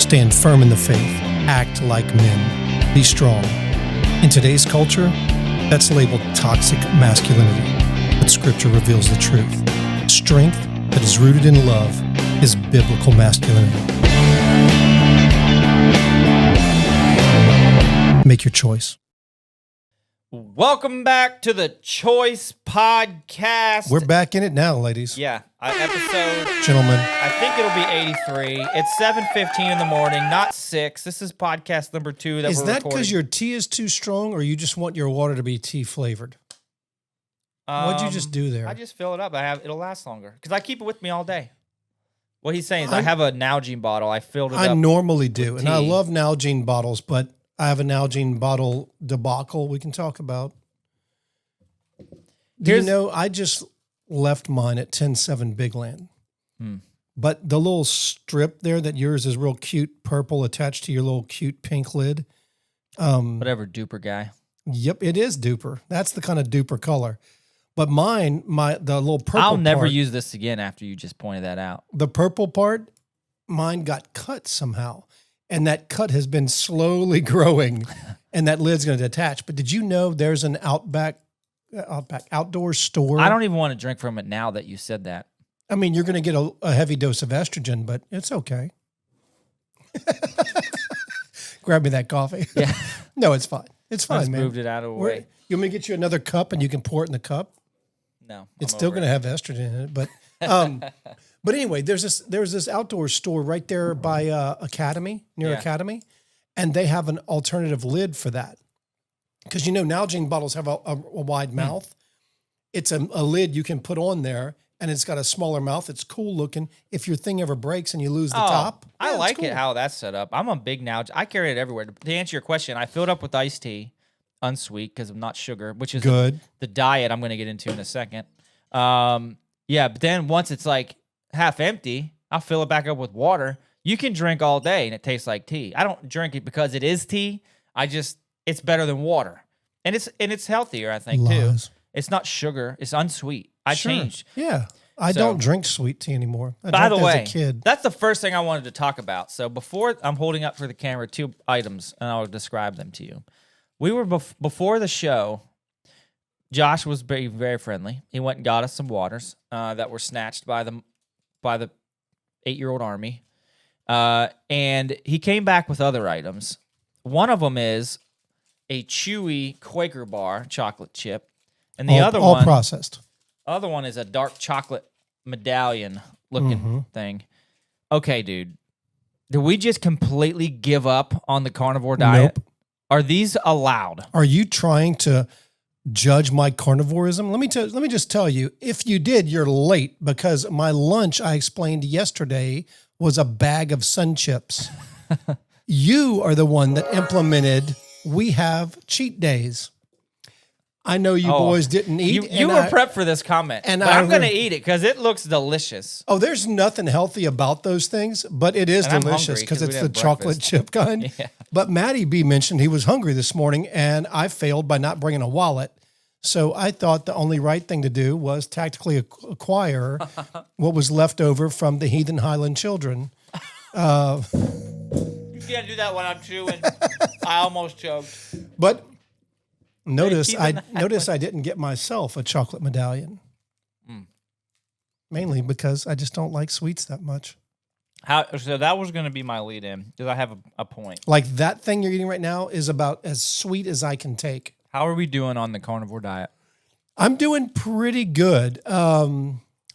Stand firm in the faith. Act like men. Be strong. In today's culture, that's labeled toxic masculinity. But Scripture reveals the truth. Strength that is rooted in love is biblical masculinity. Make your choice. Welcome back to the Choice Podcast. We're back in it now, ladies. Yeah, episode... Gentlemen. I think it'll be 83. It's 7:15 in the morning, not 6. This is podcast number 2 that Is we're that recording. because your tea is too strong, or you just want your water to be tea flavored? What'd you just do there? I just fill it up. It'll last longer because I keep it with me all day. What he's saying is I have a Nalgene bottle. I filled it up. I normally do, and I tea. love Nalgene bottles, but I have a Nalgene bottle debacle we can talk about. Do you know, I just left mine at 10-7 Big Land. But the little strip there that yours is real cute purple attached to your little cute pink lid. Whatever, duper guy. Yep, it is duper. That's the kind of duper color. But mine, the little purple I'll never part, use this again after you just pointed that out. the purple part, mine got cut somehow. And that cut has been slowly growing, and that lid's going to detach. But did you know there's an outdoor store? I don't even want to drink from it now that you said that. I mean, you're going to get a heavy dose of estrogen, but it's okay. Grab me that coffee. Yeah. No, it's fine. It's I fine, just man. moved it out of the way. You want me to get you another cup and you can pour it in the cup? No. It's still going to have estrogen in it, but but anyway, there's this outdoor store right there by Academy, near Academy, and they have an alternative lid for that. Because Nalgene bottles have a wide mouth. It's a lid you can put on there, and it's got a smaller mouth. It's cool looking. If your thing ever breaks and you lose the top, I like cool. it how that's set up. I'm a big Nalgene. I carry it everywhere. To answer your question, I filled up with iced tea, unsweet because I'm not sugar, which is good. The diet I'm going to get into in a second. But then once it's like half empty, I'll fill it back up with water. You can drink all day and it tastes like tea. I don't drink it because it is tea. It's better than water. And it's healthier, I think, Lies. too. It's not sugar. It's unsweet. I changed. Yeah. I don't drink sweet tea anymore. By the way, as a kid. that's the first thing I wanted to talk about. So before I'm holding up for the camera 2 items, and I'll describe them to you. We were before the show. Josh was very, very friendly. He went and got us some waters that were snatched by the 8-year-old army, and he came back with other items. One of them is a chewy Quaker bar chocolate chip, and the other one processed. Other one is a dark chocolate medallion looking thing. Okay, dude, did we just completely give up on the carnivore diet? Nope. Are these allowed? Are you trying to judge my carnivorism? Let me just tell you, if you did, you're late, because my lunch, I explained yesterday, was a bag of Sun Chips. You are the one that implemented, we have cheat days. I know you boys didn't eat. You were prepped for this comment, but I'm going to eat it because it looks delicious. Oh, there's nothing healthy about those things, but it is And delicious because it's the breakfast. chocolate chip kind. Yeah. But Maddie B mentioned he was hungry this morning, and I failed by not bringing a wallet. So I thought the only right thing to do was tactically acquire what was left over from the heathen Highland children. You can't do that when I'm chewing. I almost choked. But notice I didn't get myself a chocolate medallion. Mainly because I just don't like sweets that much. So that was going to be my lead in because I have a point. Like that thing you're eating right now is about as sweet as I can take. How are we doing on the carnivore diet? I'm doing pretty good.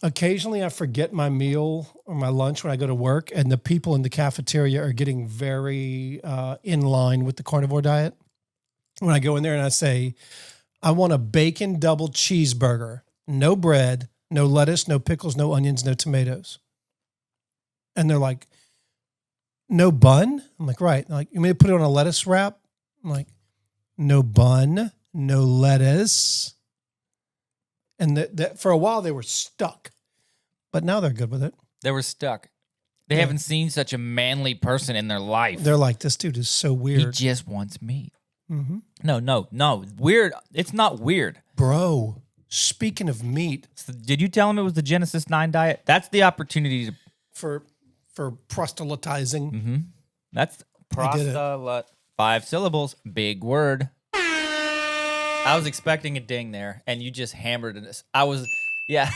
Occasionally I forget my meal or my lunch when I go to work, and the people in the cafeteria are getting very in line with the carnivore diet. When I go in there and I say, I want a bacon double cheeseburger, no bread, no lettuce, no pickles, no onions, no tomatoes. And they're like, no bun? I'm like, right. They're like, you may put it on a lettuce wrap? I'm like, no bun, no lettuce. And for a while they were stuck, but now they're good with it. They were stuck. They haven't seen such a manly person in their life. They're like, this dude is so weird. He just wants meat. Mm-hmm. No. Weird. It's not weird. Bro, speaking of meat. So did you tell him it was the Genesis 9 diet? That's the opportunity to... For proselytizing. Mm-hmm. That's prosta. 5 syllables. Big word. I was expecting a ding there, and you just hammered it. Yeah.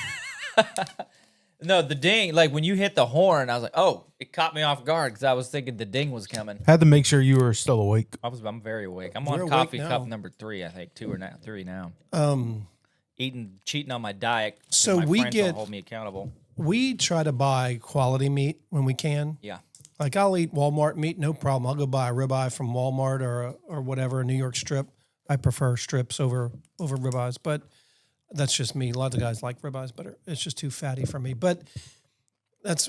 No, the ding, like when you hit the horn, I was like, oh, it caught me off guard because I was thinking the ding was coming. Had to make sure you were still awake. I'm very awake. I'm You're on awake coffee now. cup number 3, I think, 2 or 3 now. Cheating on my diet. 'Cause So my we friends get- don't hold me accountable. We try to buy quality meat when we can. Yeah. Like I'll eat Walmart meat, no problem. I'll go buy a ribeye from Walmart or whatever, a New York strip. I prefer strips over ribeyes, but that's just me. A lot of guys like ribeyes, but it's just too fatty for me. But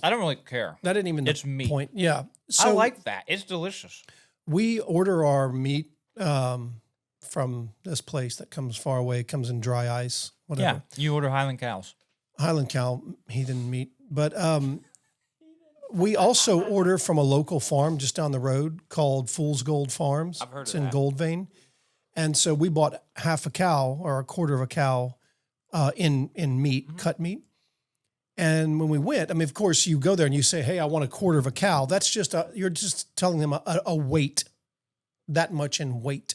I don't really care. that isn't even It's the meat. point. Yeah. I So like that. It's delicious. we order our meat from this place that comes far away. It comes in dry ice, whatever. Yeah. You order Highland cows. Highland cow, heathen meat. But we also order from a local farm just down the road called Fool's Gold Farms. I've heard it's of in that. Gold Vein. And so we bought half a cow or a quarter of a cow in meat, cut meat. And when we went, I mean, of course, you go there and you say, hey, I want a quarter of a cow. That's just, you're just telling them a weight, that much in weight.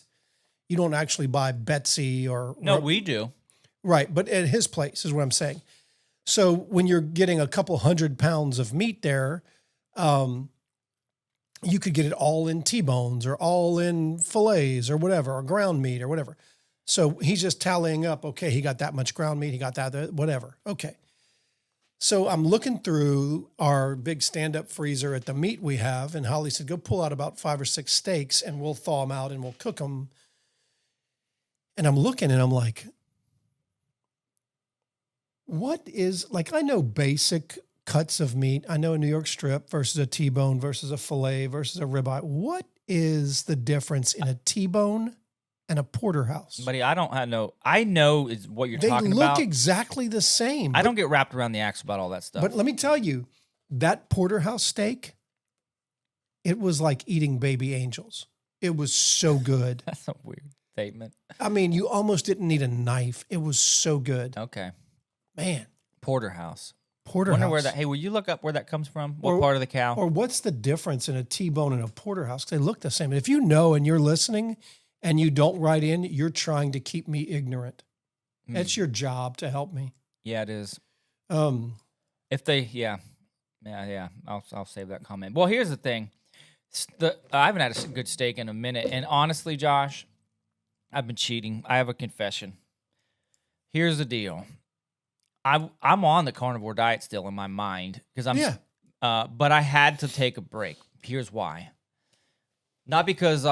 You don't actually buy Betsy or... No, we do. Right, but at his place is what I'm saying. So when you're getting a couple 100 pounds of meat there, you could get it all in T-bones or all in fillets or whatever, or ground meat or whatever. So he's just tallying up, okay, he got that much ground meat, he got that, whatever. Okay. So I'm looking through our big stand-up freezer at the meat we have, and Holly said, go pull out about 5 or 6 steaks and we'll thaw them out and we'll cook them. And I'm looking and I'm like, what is, like, I know basic cuts of meat. I know a New York strip versus a T-bone versus a filet versus a ribeye. What is the difference in a T-bone and a porterhouse? Buddy, I don't know. I know is what you're They talking look about. exactly the same. I don't get wrapped around the axle about all that stuff. But let me tell you, that porterhouse steak, it was like eating baby angels. It was so good. That's a weird statement. I mean, you almost didn't need a knife. It was so good. Okay. Man, Porterhouse. porterhouse. Wonder where that. Hey, will you look up where that comes from? What Or- part of the cow? Or what's the difference in a T-bone and a porterhouse? 'Cause they look the same. And if you know and you're listening and you don't write in, you're trying to keep me ignorant. It's your job to help me. Yeah, it is. Um, If they, yeah. I'll save that comment. Well, here's the thing. I haven't had a good steak in a minute, and honestly, Josh, I've been cheating. I have a confession. Here's the deal. I'm on the carnivore diet still in my mind because but I had to take a break. Here's why. Not because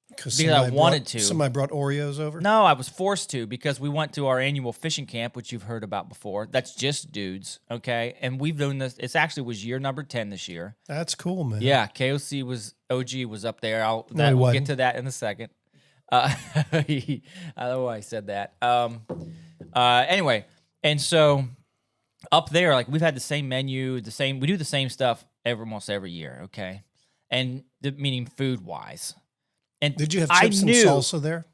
because I wanted to. Somebody brought Oreos over. No, I was forced to because we went to our annual fishing camp, which you've heard about before. That's just dudes, okay? And we've done this. It actually was year number 10 this year. That's cool, man. Yeah, OG was up there. he We'll wasn't. get to that in a second. I don't know why I said that. Anyway, and so up there, like we've had the same menu, we do the same stuff almost every year, okay? And meaning food wise. And Did you have I chips and knew- salsa there?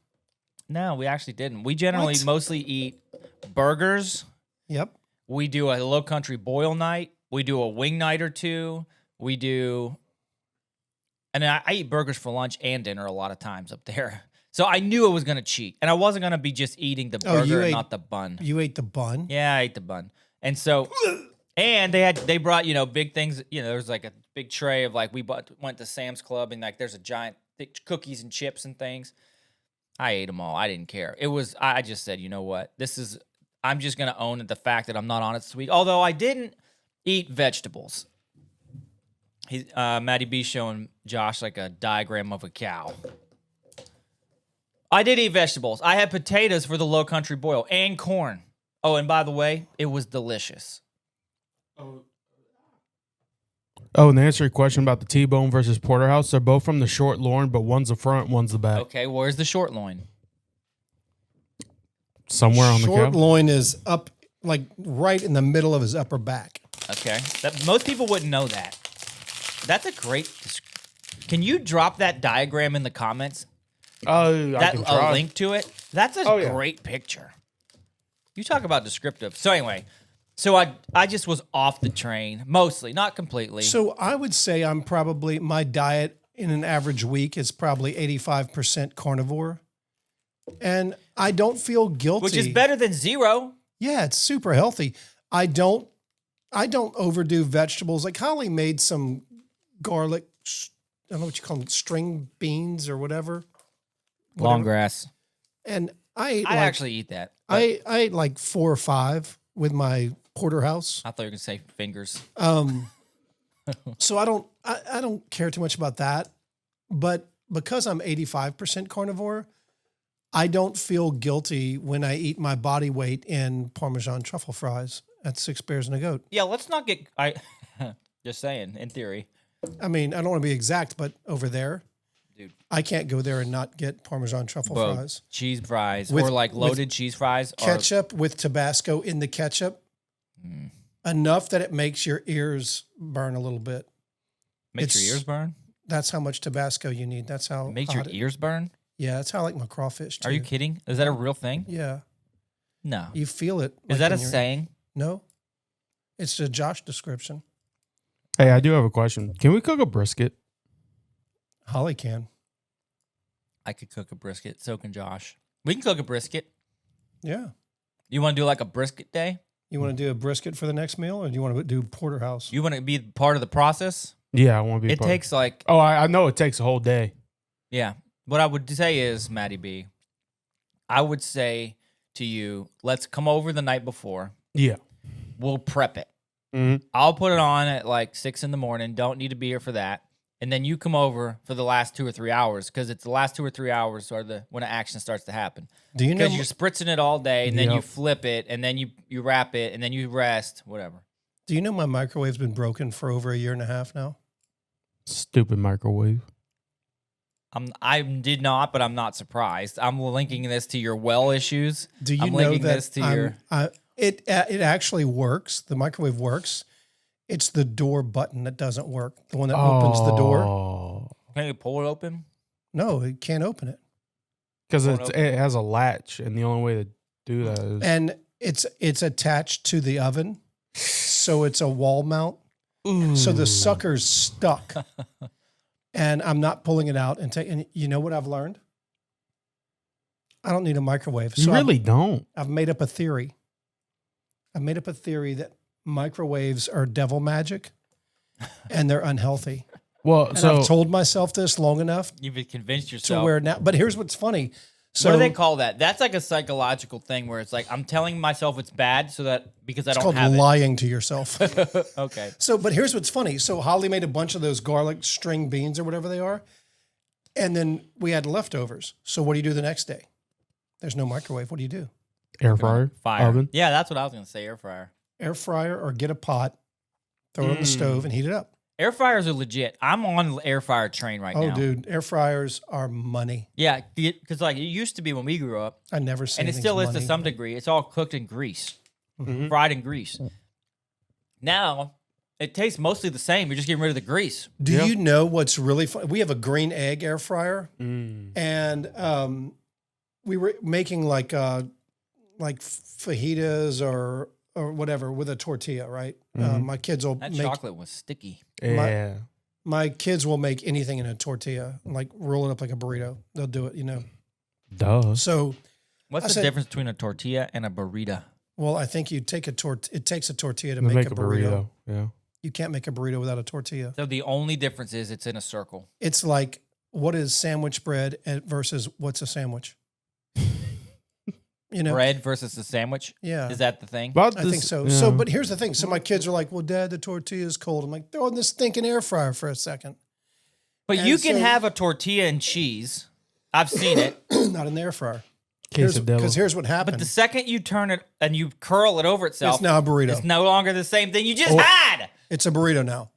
No, we actually didn't. We generally What? mostly eat burgers. Yep. We do a low country boil night. We do a wing night or two. We do, and I eat burgers for lunch and dinner a lot of times up there. So I knew I was going to cheat, and I wasn't going to be just eating the Oh, you burger and ate- not the bun. You ate the bun? Yeah, I ate the bun, and so, and they brought big things. There was like a big tray of went to Sam's Club and there's a giant thick cookies and chips and things. I ate them all. I didn't care. I just said, you know what? I'm just going to own the fact that I'm not on it this week. Although I didn't eat vegetables. Matty B showing Josh like a diagram of a cow. I did eat vegetables. I had potatoes for the low country boil and corn. Oh, and by the way, it was delicious. Oh, and to answer your question about the T-bone versus porterhouse, they're both from the short loin, but one's the front, one's the back. Okay, where's the short loin? Somewhere on the Short cow. loin is up, like right in the middle of his upper back. Okay, most people wouldn't know that. That's a great. Can you drop that diagram in the comments? I can A try. link to it. That's a Oh, yeah. great picture. You talk about descriptive. So anyway, So I just was off the train, mostly, not completely. So I would say my diet in an average week is probably 85% carnivore. And I don't feel guilty. Which is better than zero. Yeah, it's super healthy. I don't overdo vegetables. Like Holly made some garlic, I don't know what you call them, string beans or whatever. Long grass. And I actually eat that. I ate like 4 or 5 with my porterhouse. I thought you were gonna say fingers. So I don't care too much about that. But because I'm 85% carnivore, I don't feel guilty when I eat my body weight in Parmesan truffle fries at 6 Bears and a Goat. Yeah, let's not get. Just saying, in theory. I mean, I don't want to be exact, but over there, Dude, I can't go there and not get Parmesan truffle fries. Cheese fries With- or like loaded cheese fries. Ketchup with Tabasco in the ketchup, enough that it makes your ears burn a little bit. Makes your it's- ears burn. That's how much Tabasco you need. That's how Makes your hot ears burn. Yeah, that's how I like my crawfish too. Are you kidding? Is that a real thing? Yeah, No. you feel it. Is like that a in your- saying? No, it's a Josh description. Hey, I do have a question. Can we cook a brisket? Holly can. I could cook a brisket. So can Josh. We can cook a brisket. Yeah. You want to do like a brisket day? You want to do a brisket for the next meal, or do you want to do porterhouse? You want to be part of the process? Yeah, I want to be. It takes like, Oh, I know it takes a whole day. yeah. What I would say is, Maddie B, I would say to you, let's come over the night before. Yeah. We'll prep it. Mm-hmm. I'll put it on at like 6 a.m. Don't need to be here for that. And then you come over for the last 2 or 3 hours, because it's the last 2 or 3 hours are when the action starts to happen. Do you know? Because you're spritzing it all day, and then you Yep. flip it, and then you wrap it, and then you rest, whatever. Do you know my microwave's been broken for over 1.5 years now? Stupid microwave. I did not, but I'm not surprised. I'm linking this to your well issues. Do you I'm know linking that this to it actually works? The microwave works. It's the door button that doesn't work. The one that opens the door. Oh. Can you pull it open? No, it can't open it. Because Pull it it has a latch, and the only way to do that is And it's attached to the oven, so it's a wall mount. So the sucker's stuck, and I'm not pulling it out and taking. You know what I've learned? I don't need a microwave. You So really don't. I've made up a theory. I've made up a theory that microwaves are devil magic, and they're unhealthy. Well, And so I've told myself this long enough You've convinced to yourself. where now. But here's what's funny. So What do they call that? That's like a psychological thing where it's like I'm telling myself it's bad so that because I it's don't called have lying to yourself. it. Okay. So, but here's what's funny. So Holly made a bunch of those garlic string beans or whatever they are. And then we had leftovers. So what do you do the next day? There's no microwave. What do you do? air fryer, Fire. oven. Yeah, that's what I was going to say, air fryer. Air fryer or get a pot, throw it on the stove and heat it up. Air fryers are legit. I'm on the air fryer train right now. Oh, dude, air fryers are money. Yeah, because like it used to be when we grew up, I never seen and it anything still is to money. some degree. It's all cooked in grease, Mm-hmm. fried in grease. Now it tastes mostly the same. You're just getting rid of the grease. Do Yeah. you know what's really fun? We have a green egg air fryer, Mm. and we were making like fajitas or whatever with a tortilla, right? My kids will That make chocolate was sticky. Yeah. my kids will make anything in a tortilla, like roll it up like a burrito. They'll do it, you know. Duh. So, What's I the said- difference between a tortilla and a burrito? well, I think you take it takes a tortilla to To make a burrito. Yeah. You can't make a burrito without a tortilla. So the only difference is it's in a circle. It's like, what is sandwich bread versus what's a sandwich? You know, Bread versus the sandwich. yeah. Is that the thing? But I think so. yeah. So, but here's the thing. So my kids are like, well, Dad, the tortilla is cold. I'm like, throw in this stinking air fryer for a second. But And you can so- have a tortilla and cheese. I've seen it. Not in the air fryer. Because quesadilla. here's what happened. But the second you turn it and you curl it over itself, It's now a burrito. it's no longer the same thing you just Oh. had. It's a burrito now.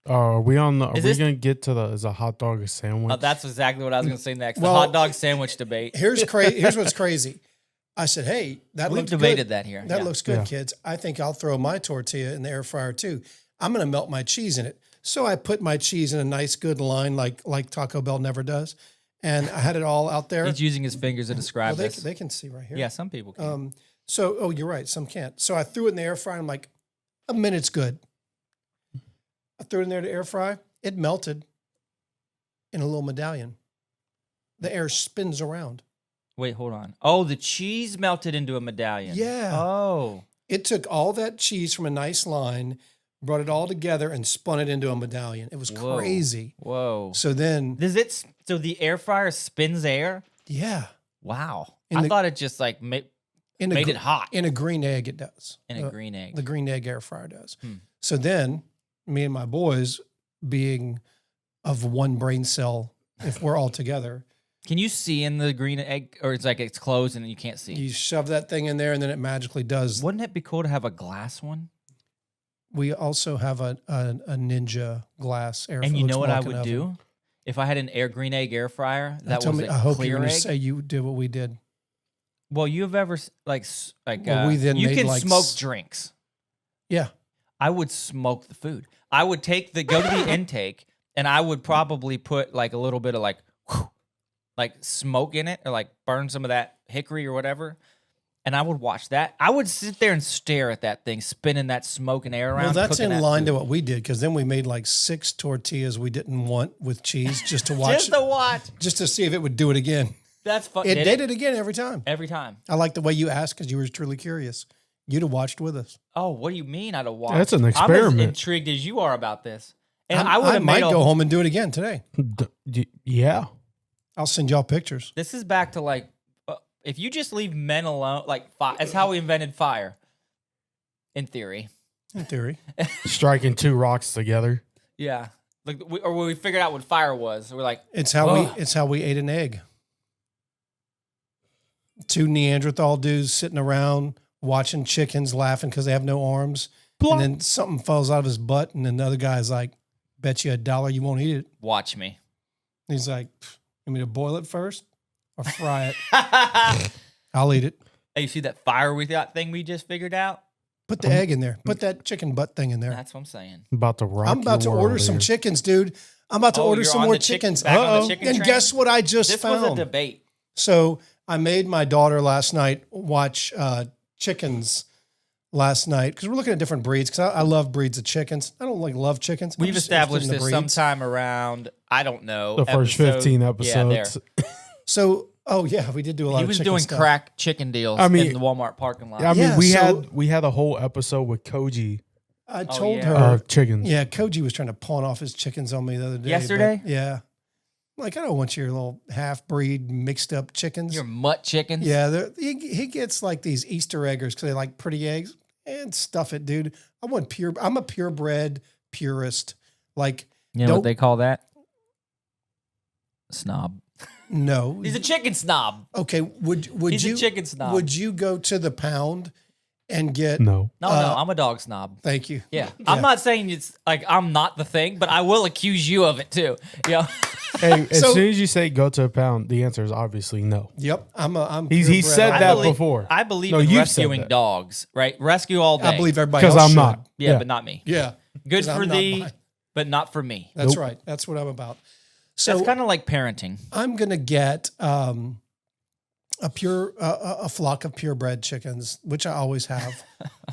Are we on the? Are Is we this- gonna get to the? Is a hot dog a sandwich? Oh, that's exactly what I was going to say next. Well- the hot dog sandwich debate. Here's what's crazy. I said, hey, that We've looks debated good. that here. That Yeah. looks good, Yeah. kids. I think I'll throw my tortilla in the air fryer too. I'm going to melt my cheese in it. So I put my cheese in a nice, good line like Taco Bell never does. And I had it all out there. He's using his fingers to describe Well, this. they can see right here. Yeah, some people can. So, you're right. Some can't. So I threw it in the air fryer. I'm like, a minute's good. I threw it in there to air fry. It melted in a little medallion. The air spins around. Wait, hold on. Oh, the cheese melted into a medallion. Yeah. Oh. It took all that cheese from a nice line, brought it all together, and spun it into a medallion. It was Whoa. crazy. Whoa. So then, So the air fryer spins air? yeah. Wow. In I the- thought it just like made it hot. In a green egg, it does. In a green egg. The green egg air fryer does. So then, me and my boys, being of one brain cell, if we're all together, Can you see in the green egg, or it's like it's closed and you can't see? you shove that thing in there, and then it magically does. Wouldn't it be cool to have a glass one? We also have a Ninja glass air fryer. And you know what I would do? If I had an green egg air fryer that was I hope clear you're going to egg. say you did what we did. Well, you've ever Well, we then you made can like smoke drinks. Yeah. I would smoke the food. I would go to the intake, and I would probably put like a little bit of like smoke in it, or like burn some of that hickory or whatever. And I would watch that. I would sit there and stare at that thing spinning that smoke and air around. Well, that's cooking in that line food. to what we did, because then we made like 6 tortillas we didn't want with cheese just to watch, Just to watch. just to see if it would do it again. That's fun. It did it again every time. Every time. I like the way you asked, because you were truly curious. You'd have watched with us. Oh, what do you mean I'd have watched? That's an I'm as experiment. intrigued as you are about this. And I would I have might made go home and do it again today. Yeah. I'll send y'all pictures. This is back to like, if you just leave men alone, like that's how we invented fire. In theory. In theory. Striking 2 rocks together. Yeah. Like we figured out what fire was. We're like, It's how we ate an egg. 2 Neanderthal dudes sitting around watching chickens laughing because they have no arms. And then something falls out of his butt, and then the other guy's like, bet you $1 you won't eat it. watch me. And he's like, you want me to boil it first or fry it? I'll eat it. Hey, you see that fire we got thing we just figured out? Put the egg in there. Put that chicken butt thing in there. That's what I'm saying. About to rock. I'm about to your world order some here. chickens, dude. I'm about to order you're some on more the chickens. back on the Uh-oh. chicken And train? guess what I just This found? was a debate. So I made my daughter last night watch chickens last night, because we're looking at different breeds, because I love breeds of chickens. I don't love chickens. I'm We've just established interested in the this breeds. sometime around, I don't know. The first 15 episodes. Yeah, So, we did do a lot he of was chicken doing stuff. crack chicken deals I mean- in the Walmart parking lot. I mean, Yeah, we had a whole episode with Koji I told yeah. her. of chickens. Yeah, Koji was trying to pawn off his chickens on me the other day. Yesterday? but yeah. Like, I don't want your little half-breed mixed up chickens. Your mutt chickens. Yeah, he gets like these Easter eggers because they like pretty eggs. And stuff it, dude. I'm a purebred purist. Like, You know don't- what they call that? Snob. no. He's a chicken snob. Okay, would He's you a chicken snob. would you go to the pound and get No. No, I'm a dog snob. Thank you. Yeah. I'm not saying it's like I'm not the thing, but I will accuse you of it too. Yeah. Hey, as So- soon as you say go to a pound, the answer is obviously no. Yep. I'm He purebred. said that before. I believe No, in you've said rescuing that. dogs, right? Rescue all day. I believe everybody else Because I'm should. not. Yeah, but not me. Yeah. Good 'Cause I'm for not thee, mine. but not for me. That's Nope. right. That's what I'm about. So That's kind of like parenting. I'm gonna get a flock of purebred chickens, which I always have.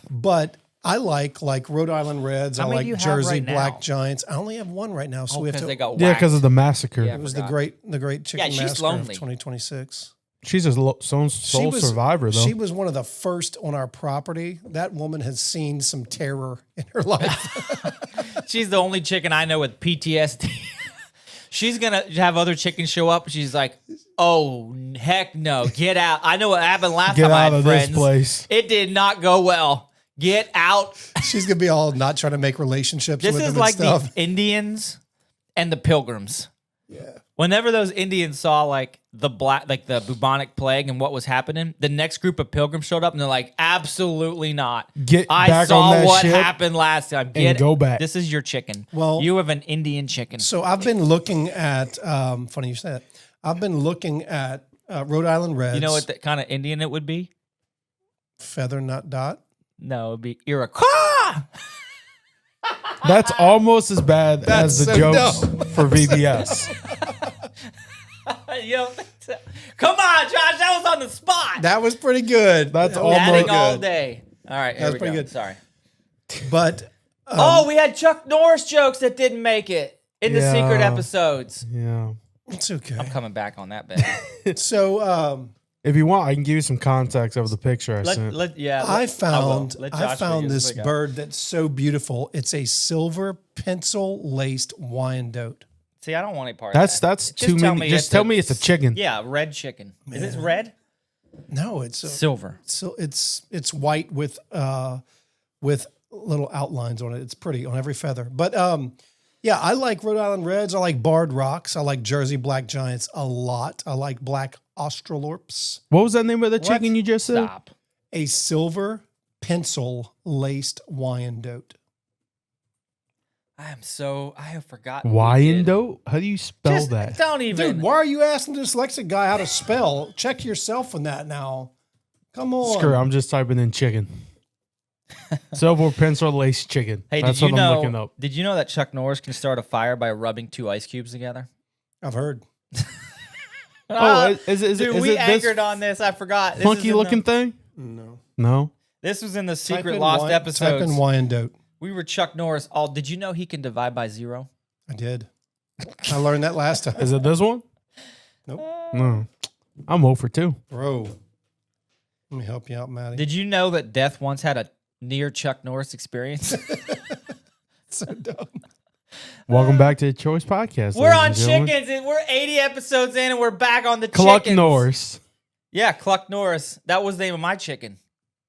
But I like Rhode Island Reds. How I many like do you have Jersey right now? Black Giants. I only have one right now, so we have Because to. they got Yeah, whacked. because of the massacre. Yeah. It was the forgot. great chicken she's massacre lonely. of 2026. She's a sole survivor, though. She was one of the first on our property. That woman has seen some terror in her life. She's the only chicken I know with PTSD. She's gonna have other chickens show up. She's like, "Oh heck no, get out!" I know what happened last Get time I out had of friends. this place. It did not go well. Get out. She's gonna be all not trying to make relationships This with is them like and stuff. the Indians and the Pilgrims. Yeah. Whenever those Indians saw like the bubonic plague and what was happening, the next group of pilgrims showed up and they're like, "Absolutely not! Get I back saw on that what ship happened last time. Get go back." This is your chicken. Well- you have an Indian chicken. So I've been looking at. Funny you say that. I've been looking at Rhode Island Reds. You know what kind of Indian it would be? Feather nut dot. No, it'd be Iroquois. That's almost as bad That's as the so jokes dumb. for VBS. You don't think so? Come on, Josh. That was on the spot. That was pretty good. That's That was almost Adding good. all day. All right, here That's we pretty go. good. Sorry. But We had Chuck Norris jokes that didn't make it in the secret episodes. Yeah. it's okay. I'm coming back on that bit. So If you want, I can give you some context of the picture I sent. I found Let I Josh found figure this out. bird that's so beautiful. It's a silver pencil laced Wyandotte. See, I don't want any part of that. That's Just too tell many. me Just tell me it's a chicken. Yeah, red chicken. Is it red? No, it's Silver. so it's white with little outlines on it. It's pretty on every feather. But yeah, I like Rhode Island Reds. I like Barred Rocks. I like Jersey Black Giants a lot. I like Black Australorps. What was that name of the chicken you just said? Stop. A silver pencil laced Wyandotte. I have forgotten. we did. Wyandotte? How do you spell Just that? don't even. Dude, why are you asking the dyslexic guy how to spell? Check yourself on that now. Come on. Screw it, I'm just typing in chicken. Silver pencil lace chicken. Hey, That's did you what I'm looking know? up. Did you know that Chuck Norris can start a fire by rubbing 2 ice cubes together? I've heard. Is Dude, it we this anchored on this. I forgot. This is funky in the- looking thing? No. No. This was in the Type secret in lost Type episodes. in Wyandotte. We were Chuck Norris. Did you know he can divide by 0? I did. I learned that last time. Is it this one? Nope. No. I'm 0 for 2. Bro. Let me help you out, Maddie. Did you know that Death once had a near Chuck Norris experience? So dumb. Welcome back to the Choice Podcast. We're ladies on and gentlemen. chickens, and we're 80 episodes in, and we're back on the Cluck chickens. Norris. Yeah, Cluck Norris. That was the name of my chicken.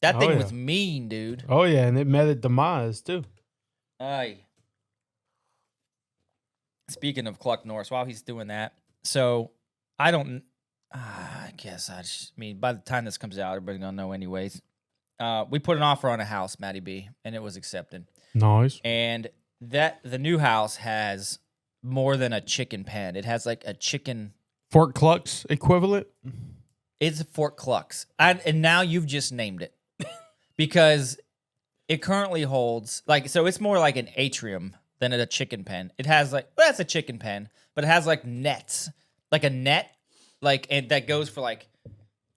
That Oh, thing yeah. was mean, dude. Oh, yeah, and it met its demise, too. Aye. Speaking of Cluck Norris, while he's doing that, so I don't. I guess by the time this comes out, everybody's gonna know anyways. We put an offer on a house, Matty B, and it was accepted. Nice. And the new house has more than a chicken pen. It has like a chicken. Fort Cluck's equivalent? It's Fort Clucks, and now you've just named it because it currently holds so it's more like an atrium than a chicken pen. It has that's a chicken pen, but it has like nets, like a net, and that goes for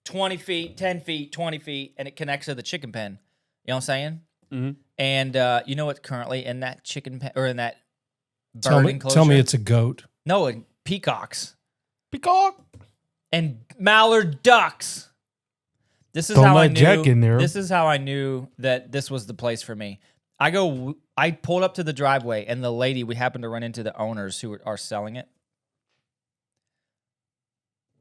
20 feet, 10 feet, 20 feet, and it connects to the chicken pen. You know what I'm saying? Mm-hmm. And you know what's currently in that chicken pen or in that bird Tell enclosure? me it's a goat. No, peacocks Peacock. and mallard ducks. This is Don't how I let knew. Jack in there. This is how I knew that this was the place for me. I pulled up to the driveway, and the lady, we happened to run into the owners who are selling it.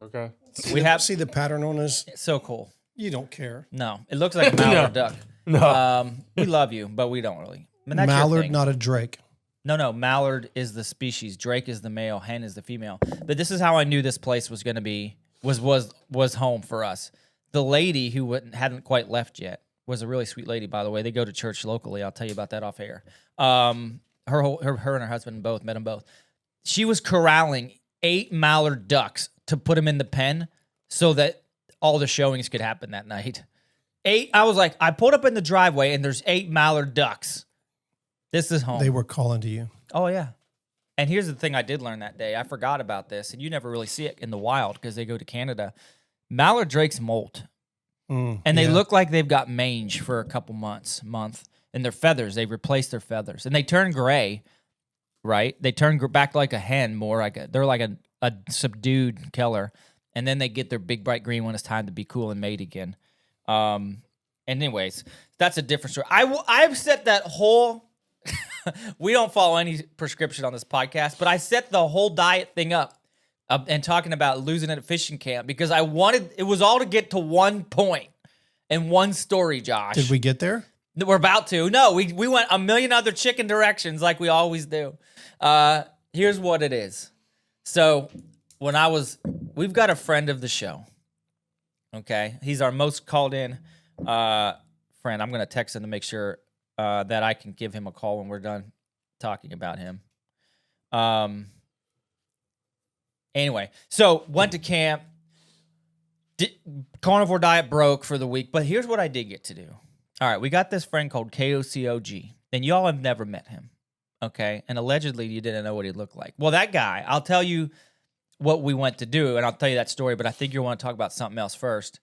Okay. See the pattern on this? It's so cool. You don't care. No, it looks like a mallard duck. No. We love you, but we don't really. I mean, that's your Mallard, thing. not a drake. No, mallard is the species. Drake is the male. Hen is the female. But this is how I knew this place was going to be was home for us. The lady who hadn't quite left yet was a really sweet lady, by the way. They go to church locally. I'll tell you about that off air. Her and her husband both met them both. She was corralling 8 mallard ducks to put them in the pen so that all the showings could happen that night. 8. I was like, I pulled up in the driveway and there's 8 mallard ducks. This is home. They were calling to you. Oh, yeah. And here's the thing I did learn that day. I forgot about this, and you never really see it in the wild because they go to Canada. Mallard drakes molt, and they look like they've got mange for a couple month. And their feathers, they replace their feathers. And they turn gray, right? They turn back like a hen, they're like a subdued color. And then they get their big bright green when it's time to be cool and mate again. Anyways, that's a different story. I've set that whole... we don't follow any prescription on this podcast, but I set the whole diet thing up and talking about losing at a fishing camp because it was all to get to one point and one story, Josh. Did we get there? We're about to. No, we went a million other chicken directions like we always do. Here's what it is. So we've got a friend of the show. Okay. He's our most called in friend. I'm going to text him to make sure that I can give him a call when we're done talking about him. Anyway, so went to camp. Carnivore diet broke for the week, but here's what I did get to do. All right, we got this friend called KOCOG, and y'all have never met him, okay? And allegedly you didn't know what he looked like. Well, that guy, I'll tell you, what we went to do, and I'll tell you that story, but I think you want to talk about something else first,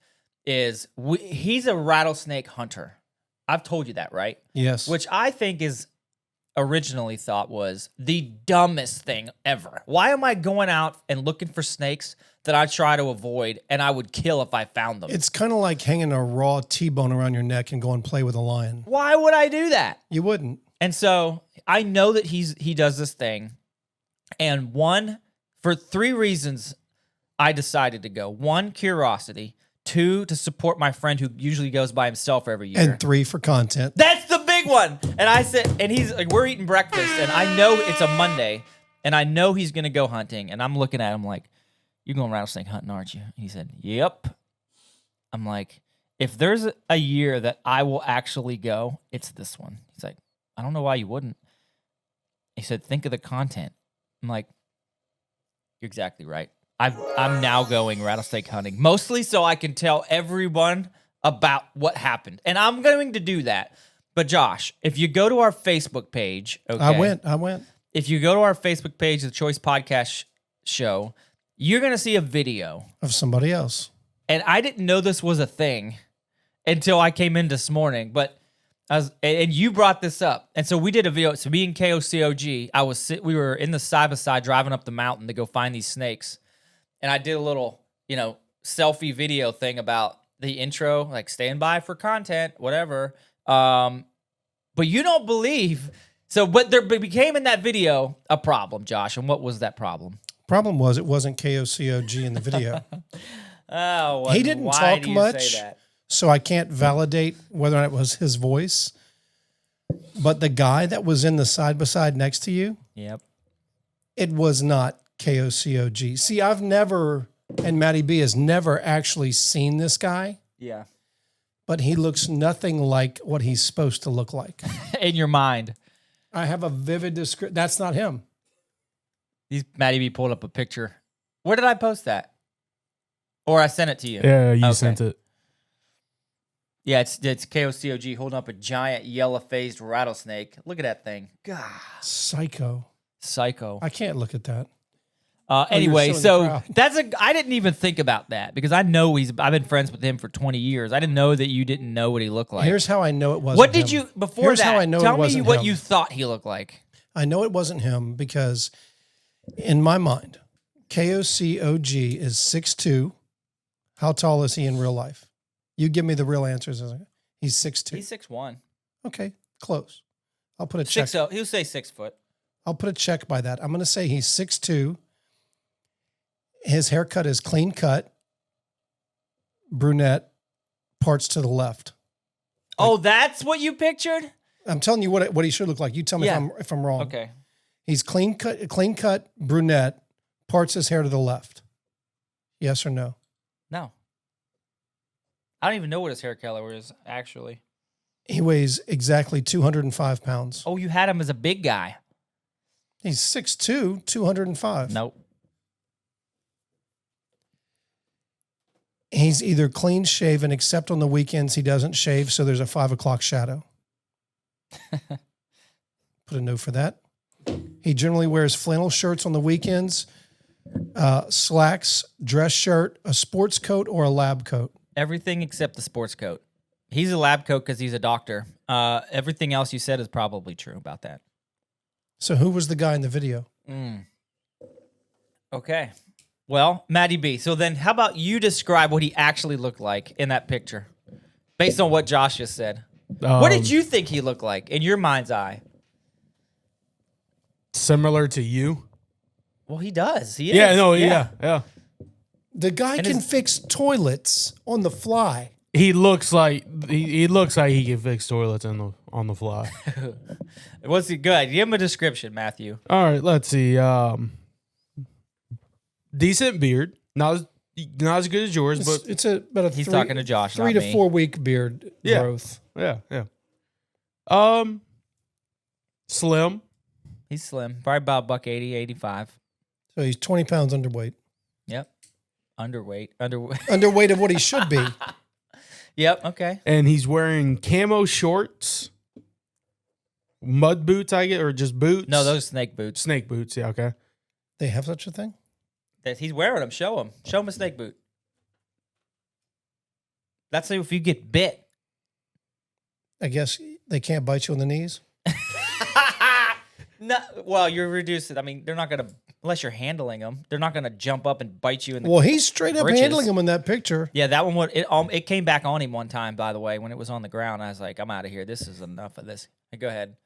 he's a rattlesnake hunter. I've told you that, right? Yes. Which I think is originally thought was the dumbest thing ever. Why am I going out and looking for snakes that I try to avoid and I would kill if I found them? It's kind of like hanging a raw T-bone around your neck and going play with a lion. Why would I do that? You wouldn't. And so I know that he does this thing. And for 3 reasons, I decided to go. 1, curiosity. 2, to support my friend who usually goes by himself every year. And 3, for content. That's the big one. And I said, and he's like, we're eating breakfast, and I know it's a Monday, and I know he's going to go hunting. And I'm looking at him like, you're going rattlesnake hunting, aren't you? And he said, yep. I'm like, if there's a year that I will actually go, it's this one. He's like, I don't know why you wouldn't. He said, think of the content. I'm like, you're exactly right. I'm now going rattlesnake hunting, mostly so I can tell everyone about what happened. And I'm going to do that. But Josh, if you go to our Facebook page, okay. I went. If you go to our Facebook page, the Choice Podcast Show, you're going to see a video Of somebody else. And I didn't know this was a thing until I came in this morning, but and you brought this up. And so we did a video. So me and KOCOG, we were in the side-by-side driving up the mountain to go find these snakes. And I did a little, selfie video thing about the intro, like stand by for content, whatever. But you don't believe. So, but there became in that video a problem, Josh. And what was that problem? Problem was it wasn't KOCOG in the video. Oh, he didn't talk much, so I can't validate whether or not it was his voice. But the guy that was in the side-by-side next to you, yep, it was not KOCOG. See, I've never, and Matty B has never actually seen this guy. Yeah. But he looks nothing like what he's supposed to look like. In your mind. I have a vivid description. That's not him. Matty B pulled up a picture. Where did I post that? Or I sent it to you? Yeah, you sent it. Yeah, it's KOCOG holding up a giant yellow-faced rattlesnake. Look at that thing. God. Psycho. I can't look at that. Anyway, so I didn't even think about that because I know I've been friends with him for 20 years. I didn't know that you didn't know what he looked like. Here's how I know it wasn't What did him. you, before Here's that, how I know tell it wasn't me what him. you thought he looked like. I know it wasn't him because in my mind, KOCOG is 6'2". How tall is he in real life? You give me the real answers. He's 6'2". He's 6'1". Okay, close. I'll put a check. He'll say 6 foot. I'll put a check by that. I'm going to say he's 6'2". His haircut is clean cut, brunette, parts to the left. Oh, that's what you pictured? I'm telling you what he should look like. You tell me if I'm wrong. Okay. He's clean cut, brunette, parts his hair to the left. Yes or no? No. I don't even know what his hair color is, actually. He weighs exactly 205 pounds. Oh, you had him as a big guy. He's 6'2", 205. Nope. He's either clean shaven, except on the weekends he doesn't shave, so there's a 5 o'clock shadow. Put a note for that. He generally wears flannel shirts on the weekends, slacks, dress shirt, a sports coat, or a lab coat. Everything except the sports coat. He's a lab coat because he's a doctor. Everything else you said is probably true about that. So who was the guy in the video? Okay. Well, Matty B. So then how about you describe what he actually looked like in that picture based on what Josh just said? What did you think he looked like in your mind's eye? Similar to you? Well, he does. He is. Yeah. The guy can fix toilets on the fly. He looks like he can fix toilets on the fly. What's he good? Give him a description, Matthew. All right, let's see. Decent beard, not as good as yours, but it's about a he's talking to Josh. 3 to 4 week beard growth. Yeah. Slim. He's slim, probably about $180, 85. So he's 20 pounds underweight. Yep, underweight. Underweight of what he should be. Yep. Okay. And he's wearing camo shorts, mud boots, I get, or just boots. No, those snake boots. Snake boots. Yeah. Okay. They have such a thing? He's wearing them. Show him. Show him a snake boot. That's if you get bit. I guess they can't bite you on the knees. No, well, you're reduced. I mean, they're not gonna unless you're handling them. They're not gonna jump up and bite you in the. Well, he's straight up britches. handling them in that picture. Yeah, that one would. It came back on him one time, by the way, when it was on the ground. I was like, I'm out of here. This is enough of this. Hey, go ahead.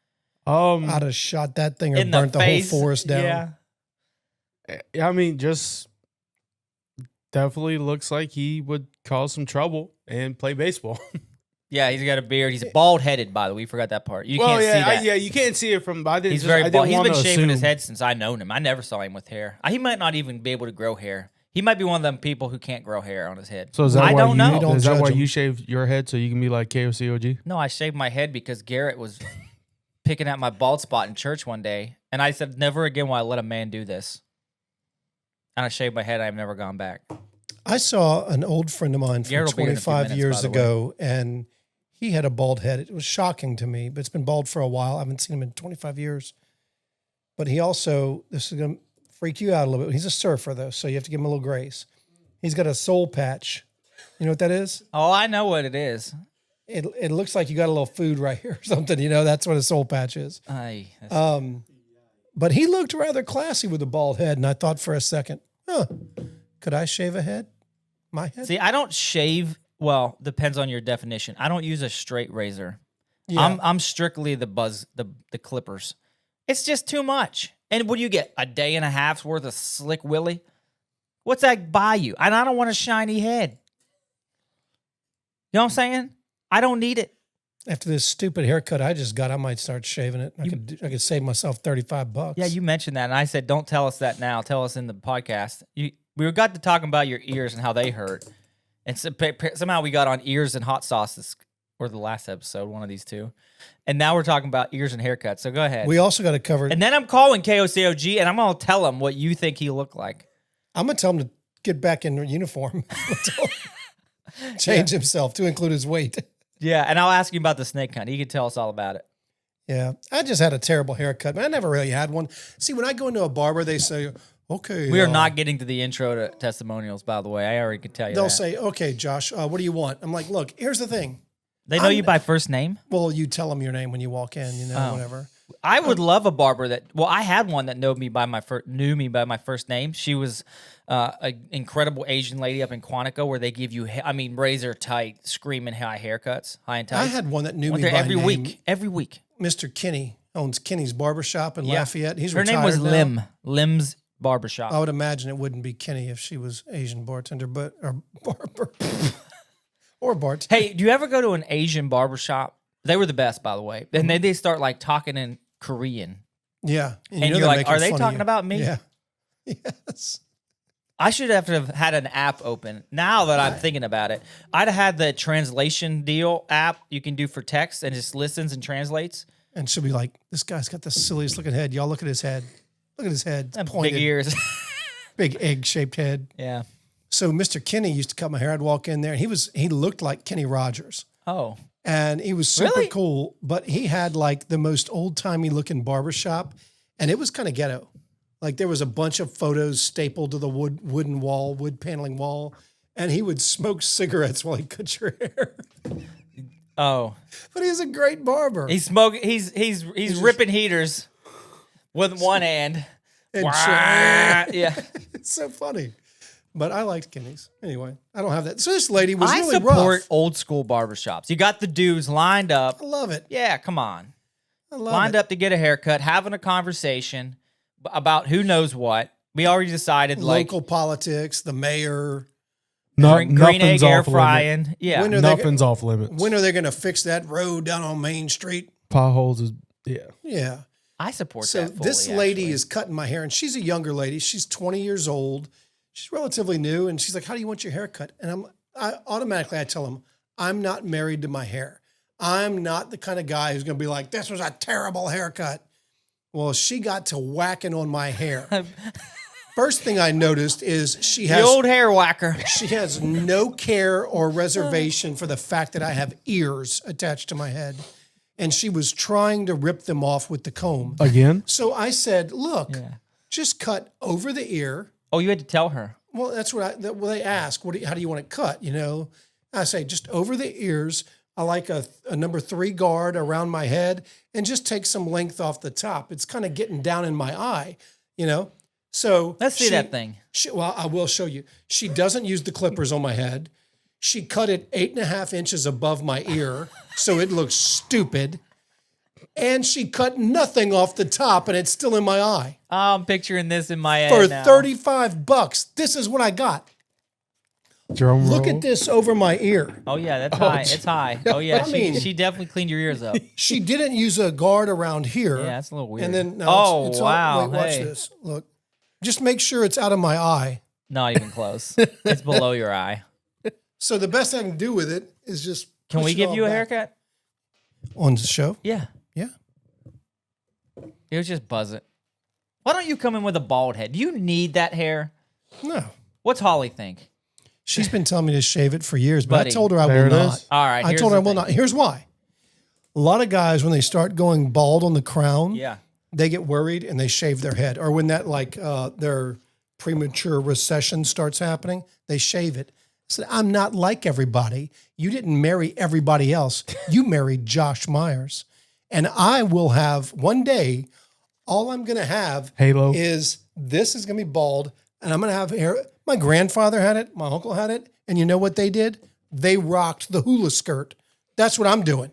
I'd have shot that thing or In burnt the the whole face. forest down. Yeah. I mean, just definitely looks like he would cause some trouble and play baseball. Yeah, he's got a beard. He's bald-headed, by the way. We forgot that part. You can't see that. Yeah, you can't see it from. I didn't. He's very bald. He's been shaving assume. his head since I known him. I never saw him with hair. He might not even be able to grow hair. He might be one of them people who can't grow hair on his head. So is that I why don't know. Don't Is that judge why him. you shaved your head so you can be like KOCOG? No, I shaved my head because Garrett was picking at my bald spot in church one day, and I said, never again will I let a man do this. And I shaved my head. I've never gone back. I saw an old friend of mine from Garrett will be here in a few 25 minutes, years by the ago, and he had a bald head. It was shocking to me, but it's been bald for a while. I haven't seen him in 25 years. But he also, this is going to freak you out a little bit. He's a surfer, though, so you have to give him a little grace. He's got a soul patch. You know what that is? Oh, I know what it is. It looks like you got a little food right here or something. You know, that's what a soul patch is. But he looked rather classy with a bald head, and I thought for a second, could I shave a head? My head? See, I don't shave. Well, depends on your definition. I don't use a straight razor. Yeah. I'm strictly the clippers. It's just too much. And what do you get? A day and a half's worth of slick willy? What's that buy you? And I don't want a shiny head. You know what I'm saying? I don't need it. After this stupid haircut I just got, I might start shaving it. I could save myself $35. Yeah, you mentioned that, and I said, don't tell us that now. Tell us in the podcast. We got to talking about your ears and how they hurt. And somehow we got on ears and hot sauce or the last episode, one of these two. And now we're talking about ears and haircuts. So go ahead. We also got to cover. And then I'm calling KOCOG, and I'm going to tell him what you think he looked like. I'm going to tell him to get back in uniform. Change himself to include his weight. Yeah, and I'll ask you about the snake hunt. He can tell us all about it. Yeah, I just had a terrible haircut. Man, I never really had one. See, when I go into a barber, they say, okay. We are not getting to the intro to testimonials, by the way. I already could tell you They'll that. say, okay, Josh, what do you want? I'm like, look, here's the thing. They know you by first name? Well, you tell them your name when you walk in, whatever. I would love a barber that. Well, I had one that knew me by my first name. She was an incredible Asian lady up in Quantico, where they give you, razor tight, screaming high haircuts, high and tight. I had one that knew Went me there by name. every week. Mr. Kinney owns Kinney's Barbershop in Lafayette. He's Her retired name was now. Lim. Lim's Barbershop. I would imagine it wouldn't be Kinney if she was Asian bartender, or barber. Or Bart. Hey, do you ever go to an Asian barbershop? They were the best, by the way. And then they start like talking in Korean. Yeah. And you're like, are they fun of talking you. about me? Yeah. Yes. I should have had an app open. Now that I'm thinking about it, I'd have had the translation deal app you can do for text and just listens and translates. And she'll be like, this guy's got the silliest looking head. Y'all look at his head. Look at his head. It's pointed. Big ears. Big egg-shaped head. Yeah. So Mr. Kinney used to cut my hair. I'd walk in there, and he looked like Kenny Rogers. Oh. And he was super Really? cool, but he had like the most old-timey looking barbershop, and it was kind of ghetto. Like there was a bunch of photos stapled to the wood paneling wall, and he would smoke cigarettes while he cut your hair. Oh. But he's a great barber. He's smoking. He's ripping heaters with one hand. And Yeah. It's so funny. But I liked Kenny's. Anyway, I don't have that. So this lady was I really support rough. old school barbershops. You got the dudes lined up. I love it. Yeah, come on. I love Lined it. up to get a haircut, having a conversation about who knows what. We already decided Local politics, the mayor. green egg Nothing's air off limit. frying. Yeah. When are they Nothing's off limits. When are they going to fix that road down on Main Street? Potholes is Yeah. I support So that fully, this lady actually. is cutting my hair, and she's a younger lady. She's 20 years old. She's relatively new, and she's like, "How do you want your hair cut?" And I automatically tell them, "I'm not married to my hair. I'm not the kind of guy who's going to be like, this was a terrible haircut." Well, she got to whacking on my hair. First thing I noticed is the old hair whacker. she has no care or reservation for the fact that I have ears attached to my head. And she was trying to rip them off with the comb. again. So I said, look, just cut over the ear Oh, you had to tell her. Well, that's what they ask. How do you want it cut? I say just over the ears. I like a number 3 guard around my head and just take some length off the top. It's kind of getting down in my eye, So Let's see that thing. Well, I will show you. She doesn't use the clippers on my head. She cut it 8.5 inches above my ear, so it looks stupid. And she cut nothing off the top, and it's still in my eye. I'm picturing this in my head For now. $35. This is what I got. Drum Look roll. at this over my ear. Oh yeah, that's high. It's high. Oh yeah, I mean- she definitely cleaned your ears up. She didn't use a guard around here. Yeah, that's a little weird. And then it's wow, wait, watch hey. this. Look, just make sure it's out of my eye. Not even close. It's below your eye. So the best I can do with it is just. Can push we it give all you a back. haircut? On the show? Yeah. Yeah. It was just buzz it. Why don't you come in with a bald head? Do you need that hair? No. What's Holly think? She's been telling me to shave it for years, but Buddy. I told her I There will it not. is. All right. I here's told her I the will thing. not. Here's why. A lot of guys, when they start going bald on the crown, Yeah. they get worried and they shave their head. Or when that their premature recession starts happening, they shave it. I said, I'm not like everybody. You didn't marry everybody else. You married Josh Myers. And I will have one day, all I'm going to have Halo. is this is going to be bald and I'm going to have hair. My grandfather had it. My uncle had it. And you know what they did? They rocked the hula skirt. That's what I'm doing.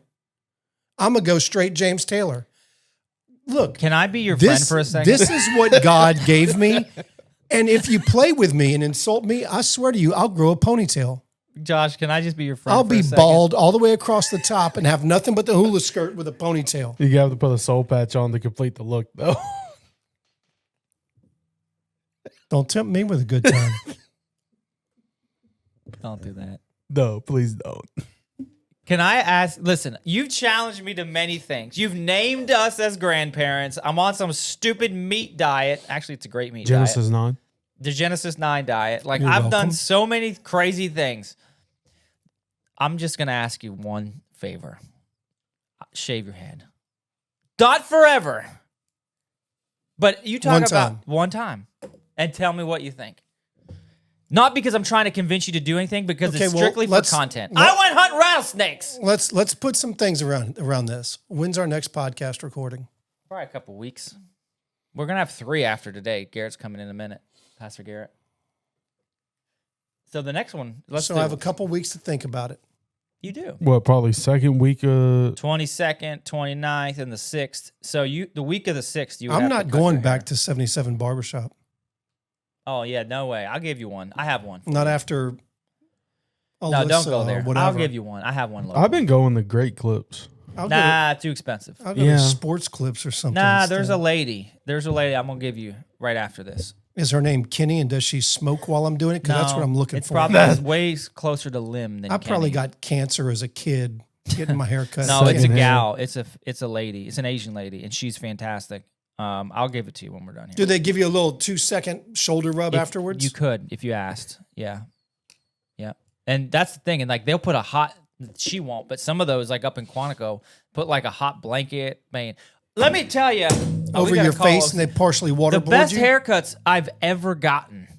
I'm going to go straight James Taylor. Look, Can I be your friend for a second? this is what God gave me. And if you play with me and insult me, I swear to you, I'll grow a ponytail. Josh, can I just be your friend I'll for be a second? bald all the way across the top and have nothing but the hula skirt with a ponytail. You have to put a soul patch on to complete the look, though. Don't tempt me with a good time. Don't do that. No, please don't. Can I ask? Listen, you've challenged me to many things. You've named us as grandparents. I'm on some stupid meat diet. Actually, it's a great meat diet. Genesis 9. The Genesis 9 diet. Like, You're I've welcome. done so many crazy things. I'm just going to ask you one favor. Shave your head. Not forever. But you talk One about time. one time and tell me what you think. Not because I'm trying to convince you to do anything, because Okay, it's well, strictly for let's- content. let- I went hunting rattlesnakes. Let's put some things around this. When's our next podcast recording? Probably a couple weeks. We're going to have 3 after today. Garrett's coming in a minute. Pastor Garrett. So the next one, So I have a couple weeks to think about it. You do. What, probably second week of... 22nd, 29th, and the 6th. So the week of the 6th, you would I'm have not to cut going your back hair. to 77 Barbershop. Oh, yeah, no way. I'll give you one. I have one. Not after No, Alyssa don't go or there. whatever. I'll give you one. I have one local. I've been going to Great Clips. I'll go Nah, too expensive. to Yeah. Sports Clips or something. Nah, instead. there's a lady. There's a lady I'm going to give you right after this. Is her name Kenny, and does she smoke while I'm doing it? Because that's what I'm looking it's for. probably way closer to Lim than I probably Kenny. got cancer as a kid getting my hair cut. No, it's a Second gal. It's a lady. It's an Asian lady, and she's fantastic. I'll give it to you when we're done here. Do they give you a little 2-second shoulder rub If afterwards? You could if you asked. Yeah. Yeah. And that's the thing. And like they'll put a hot, she won't, but some of those like up in Quantico put like a hot blanket. Man, let me tell you. over your face, and they partially the waterboard best you? haircuts I've ever gotten.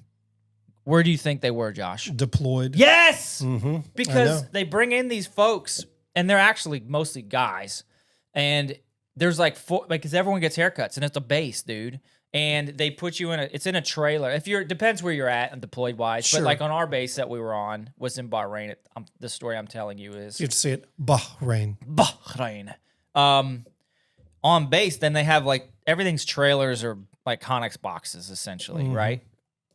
Where do you think they were, Josh? Deployed. Yes. Mm-hmm. Because they bring in these folks and they're actually mostly guys. And there's like 4, because everyone gets haircuts and it's a base, dude. And they put you it's in a trailer. Depends where you're at and deployed wise. Sure. But like on our base that we were on was in Bahrain. The story I'm telling you is You have to say it. Bahrain. Bahrain. On base, then they have like everything's trailers or like Connex boxes essentially, right?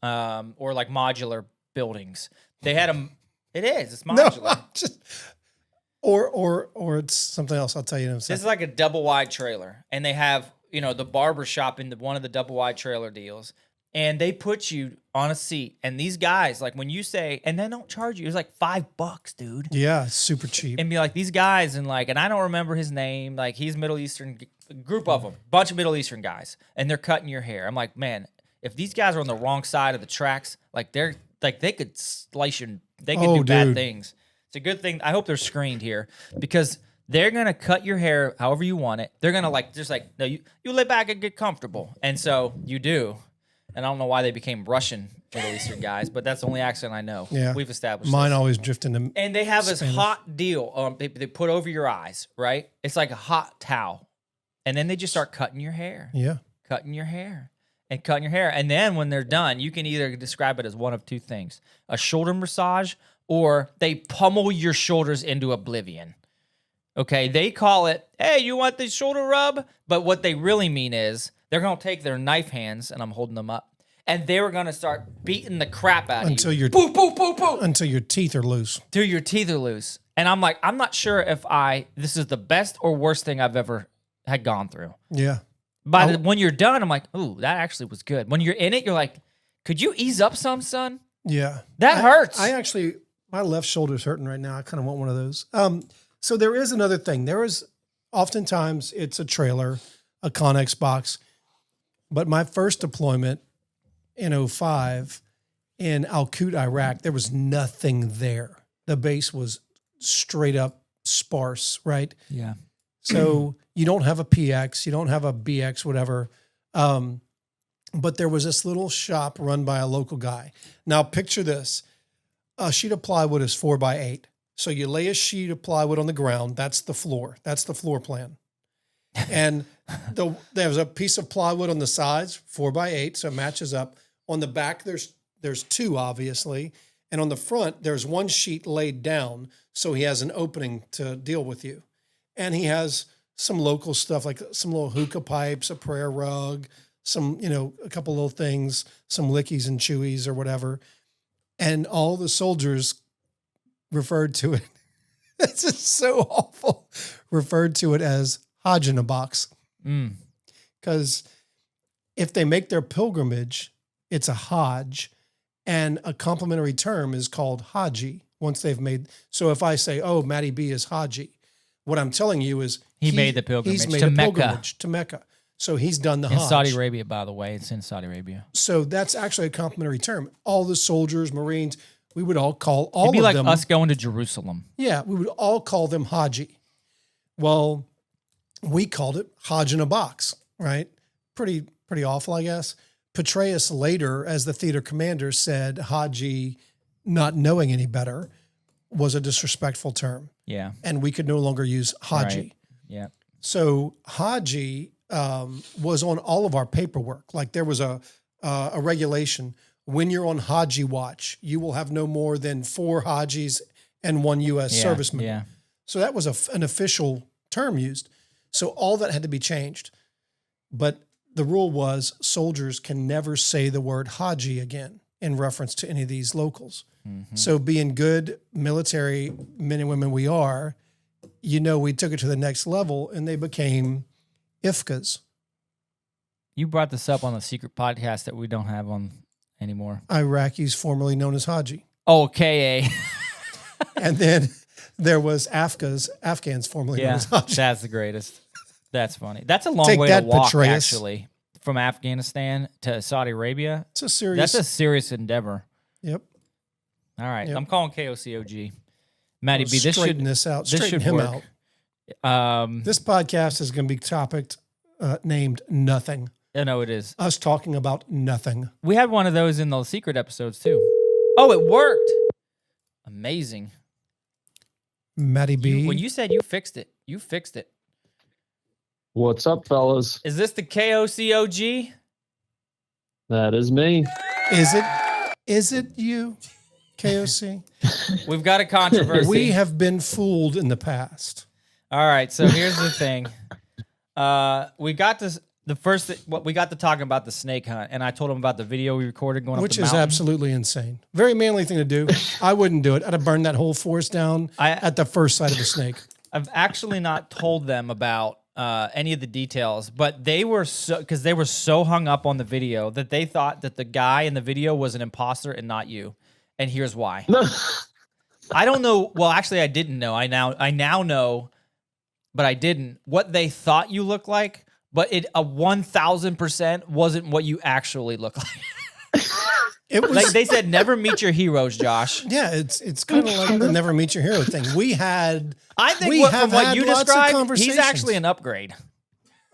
Or like modular buildings. They had them. It is. It's No, modular. just or it's something else. I'll tell you in a This second. is like a double wide trailer, and they have the barber shop in one of the double wide trailer deals, and they put you on a seat. And these guys, like when you say, and they don't charge you, it's like $5, dude. Yeah, it's super cheap. And be like these guys, and I don't remember his name. Like he's Middle Eastern, group of them, bunch of Middle Eastern guys, and they're cutting your hair. I'm like, man, if these guys are on the wrong side of the tracks, like they could slice you, they could do bad dude. things. It's a good thing. I hope they're screened here because they're gonna cut your hair however you want it. They're gonna no, you lay back and get comfortable, and so you do. And I don't know why they became Russian Middle Eastern guys, but that's the only accent I know. Yeah. We've established Mine this. always drift into And they have this Spanish. hot deal they put over your eyes, right? It's like a hot towel. And then they just start cutting your hair. Yeah. Cutting your hair. And cutting your hair. And then when they're done, you can either describe it as one of two things. A shoulder massage, or they pummel your shoulders into oblivion. Okay, they call it, hey, you want the shoulder rub? But what they really mean is they're going to take their knife hands, and I'm holding them up, and they were going to start beating the crap out Until of you. your Boop, boop, boop, boop. until your teeth are loose. Till your teeth are loose. And I'm like, I'm not sure if this is the best or worst thing I've ever had gone through. Yeah. When you're done, I'm like, ooh, that actually was good. When you're in it, you're like, could you ease up some, son? Yeah. That hurts. I actually, my left shoulder's hurting right now. I kind of want one of those. So there is another thing. There is oftentimes it's a trailer, a Connex box. But my first deployment in 2005 in Al-Qud, Iraq, there was nothing there. The base was straight up sparse, right? Yeah. So you don't have a PX, you don't have a BX, whatever. But there was this little shop run by a local guy. Now picture this. A sheet of plywood is 4x8. So you lay a sheet of plywood on the ground. That's the floor. That's the floor plan. And there's a piece of plywood on the sides, 4x8, so it matches up. On the back, there's two, obviously. And on the front, there's one sheet laid down, so he has an opening to deal with you. And he has some local stuff, like some little hookah pipes, a prayer rug, some, a couple little things, some lickies and chewies or whatever. And all the soldiers referred to it, it's just so awful, referred to it as Hajj in a box. Because if they make their pilgrimage, it's a Hajj, and a complimentary term is called Haji once they've made. So if I say, oh, Matty B is Haji, what I'm telling you is He made the pilgrimage he's made to a Mecca. pilgrimage to Mecca. So he's done the In Hajj. Saudi Arabia, by the way. It's in Saudi Arabia. So that's actually a complimentary term. All the soldiers, Marines, we would all call all It'd be of like them. us going to Jerusalem. Yeah, we would all call them Haji. Well, we called it Hajj in a box, right? Pretty awful, I guess. Petraeus later, as the theater commander, said Haji, not knowing any better, was a disrespectful term. Yeah. And we could no longer use Haji. Right. Yeah. So Haji was on all of our paperwork. Like there was a regulation. When you're on Haji watch, you will have no more than 4 Hajis and 1 U.S. serviceman. Yeah. So that was an official term used. So all that had to be changed. But the rule was soldiers can never say the word Haji again in reference to any of these locals. Mm-hmm. So being good military men and women we are, we took it to the next level and they became IFCAs. You brought this up on the secret podcast that we don't have on anymore. Iraqis formerly known as Haji. Oh, KA. And then there was Afghans formerly known Yeah, as Haji. that's the greatest. That's funny. That's a long Take way that, to walk, Petraeus. actually, from Afghanistan to Saudi Arabia. It's a serious. That's a serious endeavor. Yep. All right, Yep. I'm calling KOCOG. Matty B, this Straighten should this out. this Straighten should him work. out. This podcast is going to be topic named Nothing. I know it is. Us talking about nothing. We had one of those in the secret episodes too. Oh, it worked. Amazing. Matty B. When you said you fixed it, you fixed it. What's up, fellas? Is this the KOCOG? That is me. Is it you, KOC? We've got a controversy. We have been fooled in the past. All right, so here's the thing. We got this. We got to talking about the snake hunt, and I told him about the video we recorded going Which up the is mountain. absolutely insane. Very manly thing to do. I wouldn't do it. I'd have burned that whole forest down at the first sight of a snake. I've actually not told them about any of the details, but they were so hung up on the video that they thought that the guy in the video was an imposter and not you. And here's why. I don't know. Well, actually, I didn't know. I now know, but I didn't. What they thought you looked like, but it 1,000% wasn't what you actually look like. It was Like they said, never meet your heroes, Josh. yeah. It's kind of like the never meet your hero thing. I think We from have what had you lots of described, he's conversations. actually an upgrade.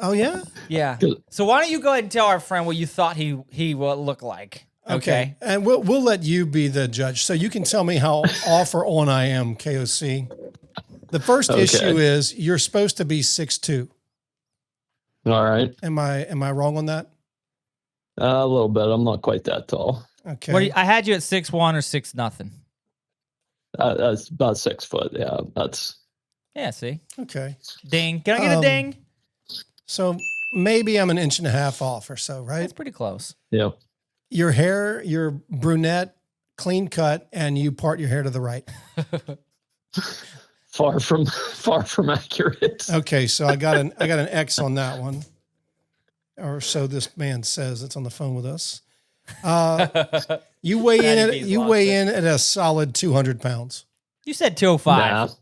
Oh yeah. Yeah. Good. So why don't you go ahead and tell our friend what you thought he would look like? Okay. And we'll let you be the judge, so you can tell me how off or on I am, KOC. The first issue is you're supposed to be 6'2". All right. Am I wrong on that? A little bit. I'm not quite that tall. Okay. I had you at 6'1" or 6'0". That's about 6 foot. Yeah, that's. Yeah. See. Okay. Ding. Can I get a ding? So maybe I'm an inch and a half off or so, right? That's pretty close. Yep. Your hair, you're brunette, clean cut, and you part your hair to the right. Far from accurate. Okay, so I got an X on that one, or so this man says. It's on the phone with us. You weigh in at a solid 200 pounds. You said 205.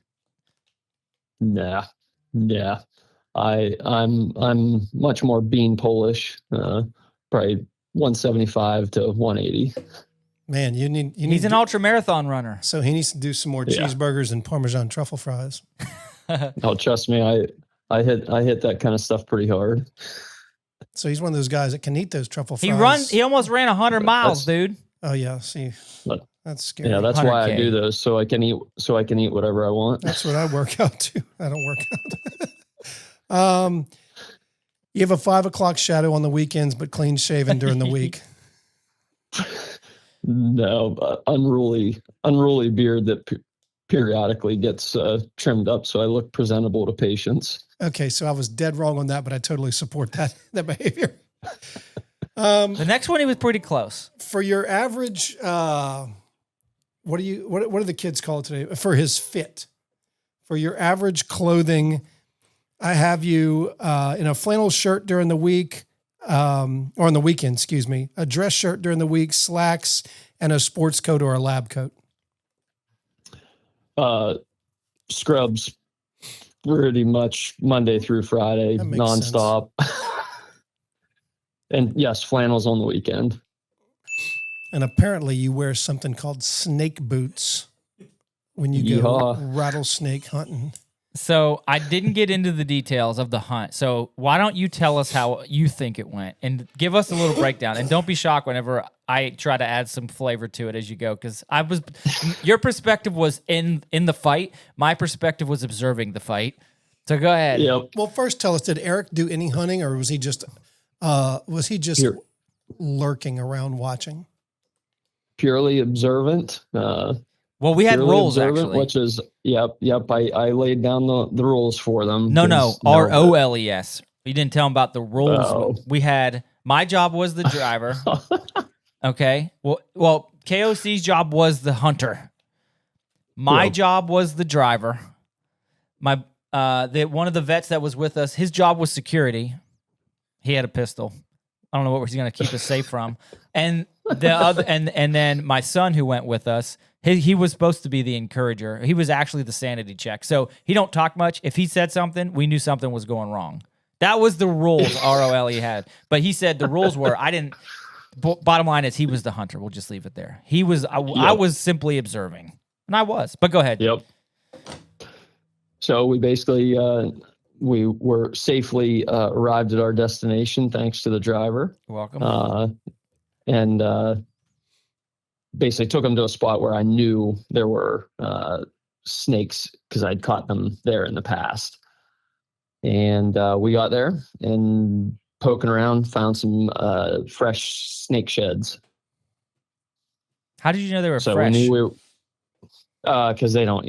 Nah. Yeah. I'm much more bean Polish. Probably 175 to 180. Man, you need. He's an ultra marathon runner. So he needs to do some more cheeseburgers and Parmesan truffle fries. Oh, trust me, I hit that kind of stuff pretty hard. So he's one of those guys that can eat those truffle fries. He almost ran 100 miles, dude. Oh yeah, see, that's scary. Yeah, that's why I 100K. do those so I can eat whatever I want. That's what I work out too. I don't work out. You have a 5 o'clock shadow on the weekends, but clean shaven during the week. No, unruly beard that periodically gets trimmed up so I look presentable to patients. Okay, so I was dead wrong on that, but I totally support that behavior. The next one, he was pretty close. For your average, what do the kids call it today? For his fit, for your average clothing, I have you in a flannel shirt during the week, or on the weekend, excuse me, a dress shirt during the week, slacks, and a sports coat or a lab coat. Scrubs, pretty much Monday through Friday, That makes nonstop. And yes, flannels on the weekend. And apparently you wear something called snake boots when you go rattlesnake hunting. So I didn't get into the details of the hunt. So why don't you tell us how you think it went and give us a little breakdown? And don't be shocked whenever I try to add some flavor to it as you go, because your perspective was in the fight. My perspective was observing the fight. So go ahead. Yep. Well, first tell us, did Eric do any hunting, or was he just lurking around watching? Purely observant. Well, we had Purely rules observant, actually. which is yep. I laid down the rules for them. No, ROLES. You didn't tell them about the rules. Oh. We had, my job was the driver. Okay. Well, KOC's job was the hunter. My job was the driver. One of the vets that was with us, his job was security. He had a pistol. I don't know what he's going to keep us safe from. And the other, and then my son who went with us, he was supposed to be the encourager. He was actually the sanity check. So he don't talk much. If he said something, we knew something was going wrong. That was the rules ROLE had. But he said the rules were, bottom line is he was the hunter. We'll just leave it there. I was simply observing. And I was. But go ahead. Yep. So we basically, we were safely arrived at our destination thanks to the driver. You're welcome. And basically took them to a spot where I knew there were snakes because I'd caught them there in the past. And we got there and poking around, found some fresh snake sheds. How did you know they were So fresh? we knew because they don't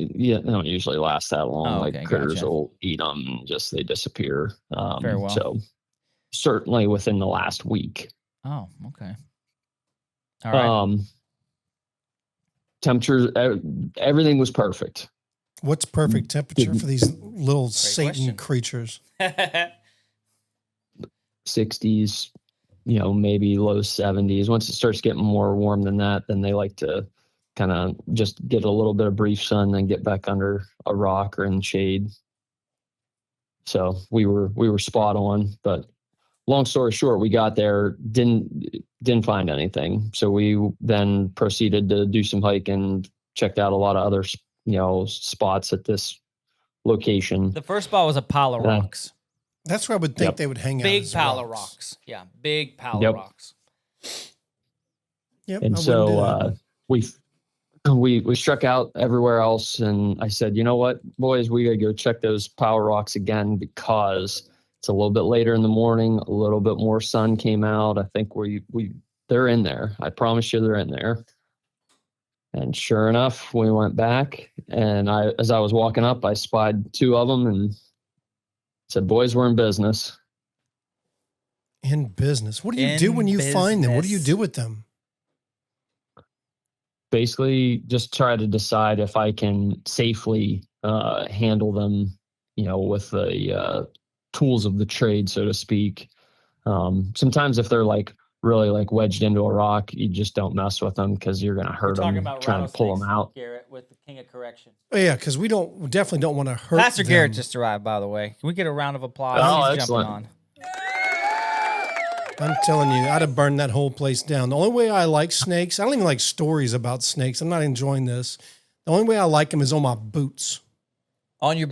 usually last that long. Oh, like okay, critters gotcha. will eat them and they disappear. Very well. So certainly within the last week. Oh, okay. All right. Temperatures, everything was perfect. What's perfect temperature for these little Satan question. creatures? 60s, maybe low 70s. Once it starts getting more warm than that, then they like to kind of just get a little bit of brief sun, then get back under a rock or in shade. So we were spot on, but long story short, we got there, didn't find anything. So we then proceeded to do some hiking, checked out a lot of other, spots at this location. The first spot was a pile of rocks. That's where I would think Yep. they would hang out. Big is pile of rocks. rocks. Yeah, big pile Yep. of rocks. Yep. And I wouldn't do so that. we struck out everywhere else, and I said, you know what, boys, we gotta go check those power rocks again because it's a little bit later in the morning, a little bit more sun came out. I think they're in there. I promise you, they're in there. And sure enough, we went back, and as I was walking up, I spied 2 of them and said, boys, we're in business. In business. What do you In do when you find them? What do you business. do with them? Basically just try to decide if I can safely handle them, with the tools of the trade, so to speak. Sometimes if they're like really like wedged into a rock, you just don't mess with them because you're going to We're hurt talking them about trying to pull them rattlesnakes, out. Garrett, with the king of correction. Oh, yeah, because we definitely don't want to hurt Pastor them. Garrett just arrived, by the way. Can we get a round of applause? Oh, He's excellent. jumping on. I'm telling you, I'd have burned that whole place down. The only way I like snakes, I don't even like stories about snakes. I'm not enjoying this. The only way I like them is on my boots. On your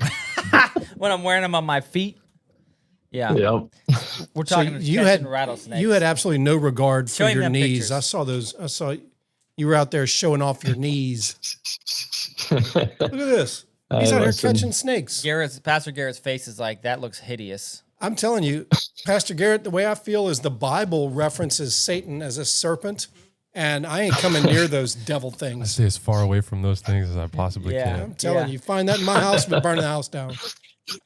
when I'm wearing them on my feet. Yeah. Yep. We're talking So you catching had rattlesnakes. You had absolutely no regard Show for him your them knees. pictures. I saw those. I saw you were out there showing off your knees. Look at this. He's out here Listen, catching snakes. Pastor Garrett's face is like, that looks hideous. I'm telling you, Pastor Garrett, the way I feel is the Bible references Satan as a serpent, and I ain't coming near those devil I things. stay as far away from those things as I possibly Yeah. can. I'm telling Yeah. you, find that in my house, but burn the house down.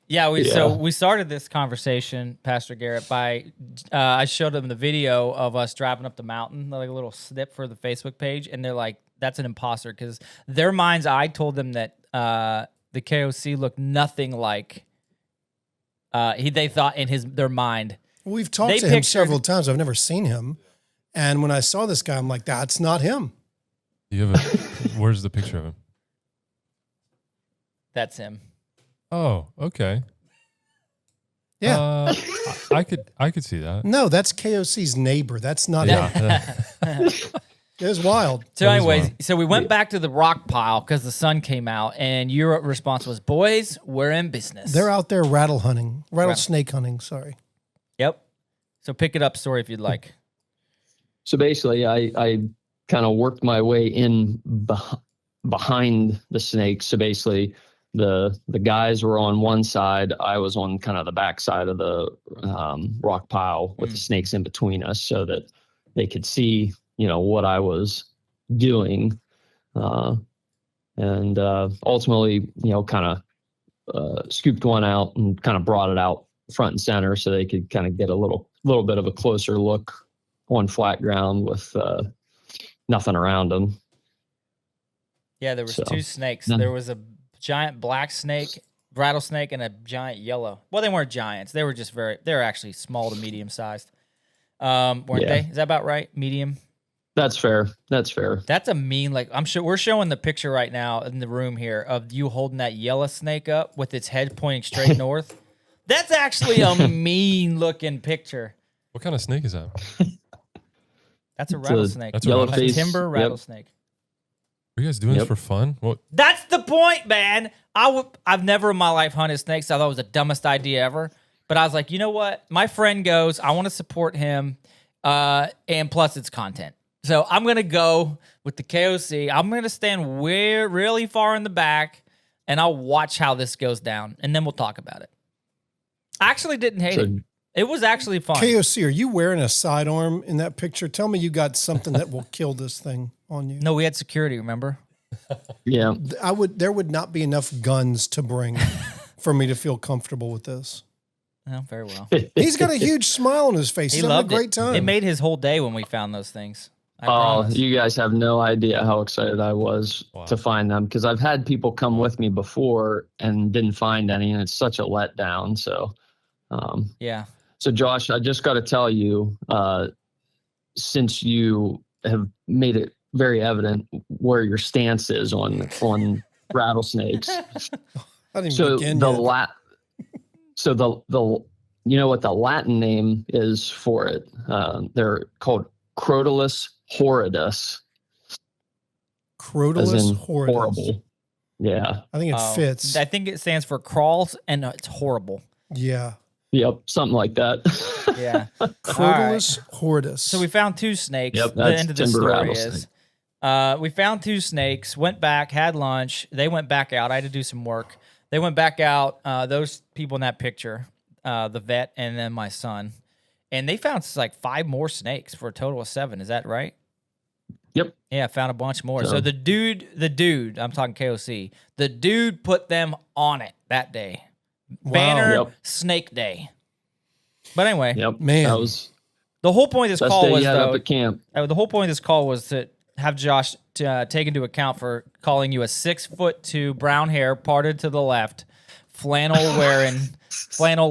Yeah, Yeah. so we started this conversation, Pastor Garrett, by I showed them the video of us driving up the mountain, like a little snip for the Facebook page, and they're like, "That's an imposter," because their mind's eye told them that the KOC looked nothing like they thought in their mind. We've talked They to him pictured- several times. I've never seen him, and when I saw this guy, I'm like, that's not him. You have where's the picture of him? That's him. Oh, okay. Yeah. I could see that. No, that's KOC's neighbor. That's not him. Yeah. It was wild. So, That is anyways, wild. so we went back to the rock pile because the sun came out, and your response was, "Boys, we're in business." They're out there rattlesnake hunting. Sorry. Yep. So pick it up, story, if you'd like. So basically, I kind of worked my way in behind the snakes. So basically, the guys were on one side. I was on kind of the back side of the rock pile with the snakes in between us, so that they could see, what I was doing, and ultimately, kind of scooped one out and kind of brought it out front and center, so they could kind of get a little bit of a closer look on flat ground with nothing around them. Yeah, there was So, 2 snakes. none- There was a giant black snake, rattlesnake, and a giant yellow. Well, they weren't giants. They were just they were actually small to medium sized. Weren't Yeah. they? Is that about right? Medium? That's fair. That's fair. That's a mean, like, I'm sure we're showing the picture right now in the room here of you holding that yellow snake up with its head pointing straight north. That's actually a mean looking picture. What kind of snake is that? That's a It's a rattlesnake. That's a yellow A rattlesnake. face. timber Yep. rattlesnake. Are you guys doing this Yep. for fun? What? That's the point, man. I've never in my life hunted snakes. I thought it was the dumbest idea ever. But I was like, you know what? My friend goes, I want to support him. And plus it's content. So I'm going to go with the KOC. I'm going to stand really far in the back, and I'll watch how this goes down, and then we'll talk about it. I actually didn't hate it. It was actually fun. KOC, are you wearing a sidearm in that picture? Tell me you got something that will kill this thing on you. No, we had security, remember? Yeah. There would not be enough guns to bring for me to feel comfortable with this. Oh, very well. He's got a huge smile on his face. He He's having loved a great it. time. It made his whole day when we found those things. I Oh, promise. you guys have no idea how excited I was Wow. to find them, because I've had people come with me before and didn't find any, and it's such a letdown. So, Yeah. so Josh, I just got to tell you, since you have made it very evident where your stance is on rattlesnakes, I didn't even so begin the yet. so the you know what the Latin name is for it? They're called Crotalus horridus, as Crotalus in horridus. horrible. Yeah. I think it fits. I think it stands for crawls, and it's horrible. Yeah. Yep, something like that. Yeah. Crotalus horridus. So we found 2 snakes. Yep, The that's end of the timber story rattlesnake. is we found 2 snakes, went back, had lunch. They went back out. I had to do some work. They went back out, those people in that picture, the vet and then my son. And they found like 5 more snakes for a total of 7. Is that right? Yep. Yeah, found a bunch more. So the dude, I'm talking KOC, the dude put them on it that day. Banner Yep. Snake Day. But anyway, Yep. Man. That was the whole point of this best call day was you had though, up at camp. the whole point of this call was to have Josh take into account for calling you a 6'2" brown hair parted to the left, flannel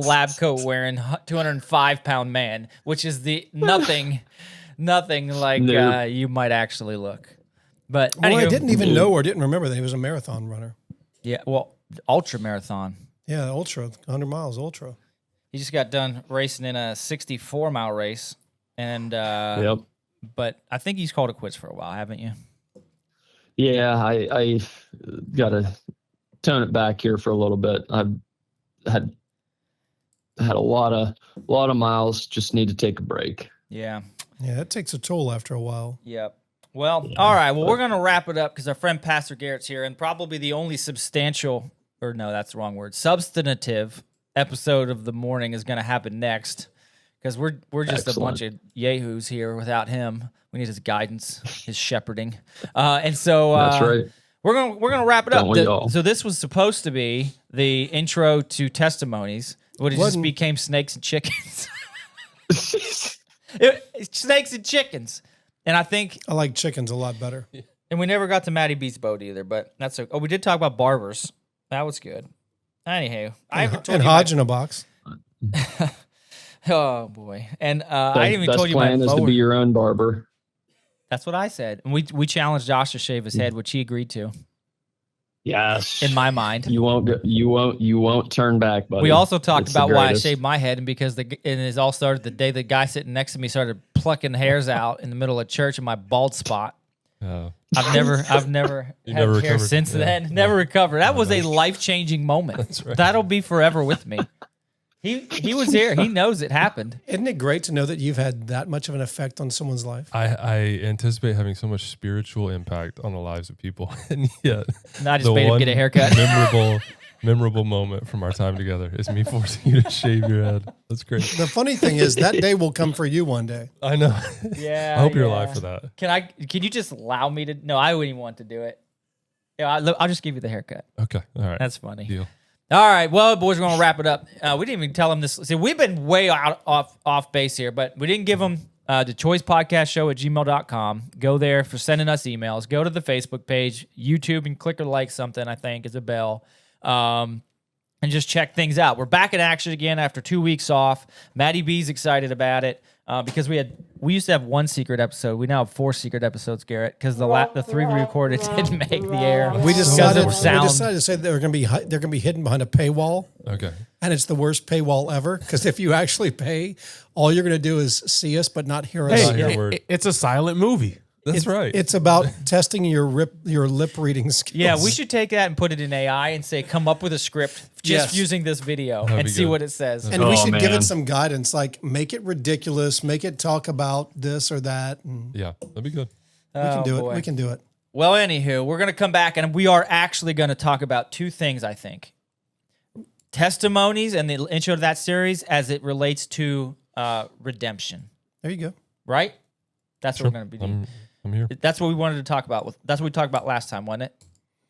lab coat wearing 205-pound man, which is the nothing like Nope. you might actually look. But well, I anywho, didn't even know or didn't remember that he was a marathon runner. yeah, well, ultra marathon. Yeah, ultra, 100 miles, ultra. He just got done racing in a 64-mile race, and Yep. but I think he's called it quits for a while, haven't you? Yeah, I got to tone it back here for a little bit. I've had a lot of miles. Just need to take a break. Yeah. Yeah, it takes a toll after a while. Yep. Well, all right. Well, we're going to wrap it up because our friend Pastor Garrett's here, and probably the only substantial, or no, that's the wrong word, substantive episode of the morning is going to happen next because we're just a bunch of yahoos here without him. We need his guidance, his shepherding, and so That's right. We're gonna wrap it up. Don't we all? So this was supposed to be the intro to testimonies, but it just became snakes and chickens. Snakes and chickens, and I think, I like chickens a lot better. and we never got to Maddie B's boat either. But that's okay. Oh, we did talk about barbers. That was good. Anywho, I haven't told And you Hodge in a box. oh boy, and I didn't even told you my plan is to mower. be your own barber. That's what I said, and we challenged Josh to shave his head, which he agreed to. Yes. In my mind, You won't turn back, buddy. we also talked It's the about why I greatest. shaved my head, and because and it all started the day the guy sitting next to me started plucking hairs out in the middle of church in my bald spot. I've never You had never hair recovered. since Yeah. then. Never recovered. That was a life-changing moment. That's right. That'll be forever with me. He was here. He knows it happened. Isn't it great to know that you've had that much of an effect on someone's life? I anticipate having so much spiritual impact on the lives of people, and yet And I just made him get a haircut. memorable moment from our time together is me forcing you to shave your head. That's great. The funny thing is that day will come for you one day. I know. Yeah. I hope you're yeah. alive for that. Can you just allow me to? No, I wouldn't even want to do it. Yeah, I'll just give you the haircut. Okay. All right. That's funny. Deal. All right, well, boys, we're gonna wrap it up. We didn't even tell him this. See, we've been way off base here, but we didn't give them the choicepodcastshow@gmail.com. Go there for sending us emails. Go to the Facebook page, YouTube, and click or like something. I think is a bell, and just check things out. We're back in action again after 2 weeks off. Maddie B's excited about it because we used to have 1 secret episode. We now have 4 secret episodes, Garrett, because the 3 we recorded didn't make the air. We because decided, of sound. to say they're going to be hidden behind a paywall, Okay. and it's the worst paywall ever because if you actually pay, all you're going to do is see us but not hear us. Not hear a word. It's a silent movie. That's right. It's about testing your lip reading skills. Yeah, we should take that and put it in AI and say, come up with a script just Yes. using this video That'd and be see good. what it says. And we Oh, should give man. it some guidance, like make it ridiculous, make it talk about this or that. And Yeah, that'd be good. we can do boy. it. We can do it. Well, anywho, we're going to come back and we are actually going to talk about 2 things, I think. Testimonies and the intro to that series as it relates to redemption, There you go. right? That's what we're going to be doing. I'm here. That's what we wanted to talk about. That's what we talked about last time, wasn't it?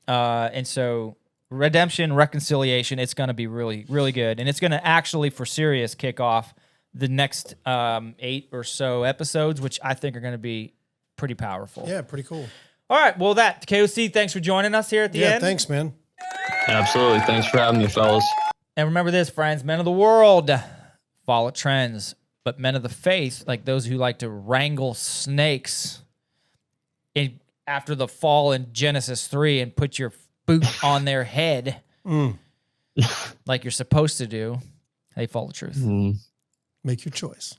And so redemption, reconciliation, it's going to be really, really good. And it's going to actually, for serious, kick off the next 8 or so episodes, which I think are going to be pretty powerful. Yeah, pretty cool. All right. Well, KOC, thanks for joining us here at the Yeah, end. thanks, man. Absolutely. Thanks for having me, fellas. And remember this, friends, men of the world follow trends, but men of the faith, like those who like to wrangle snakes after the fall in Genesis 3 and put your boot on their head like you're supposed to do, they follow the truth. Make your choice.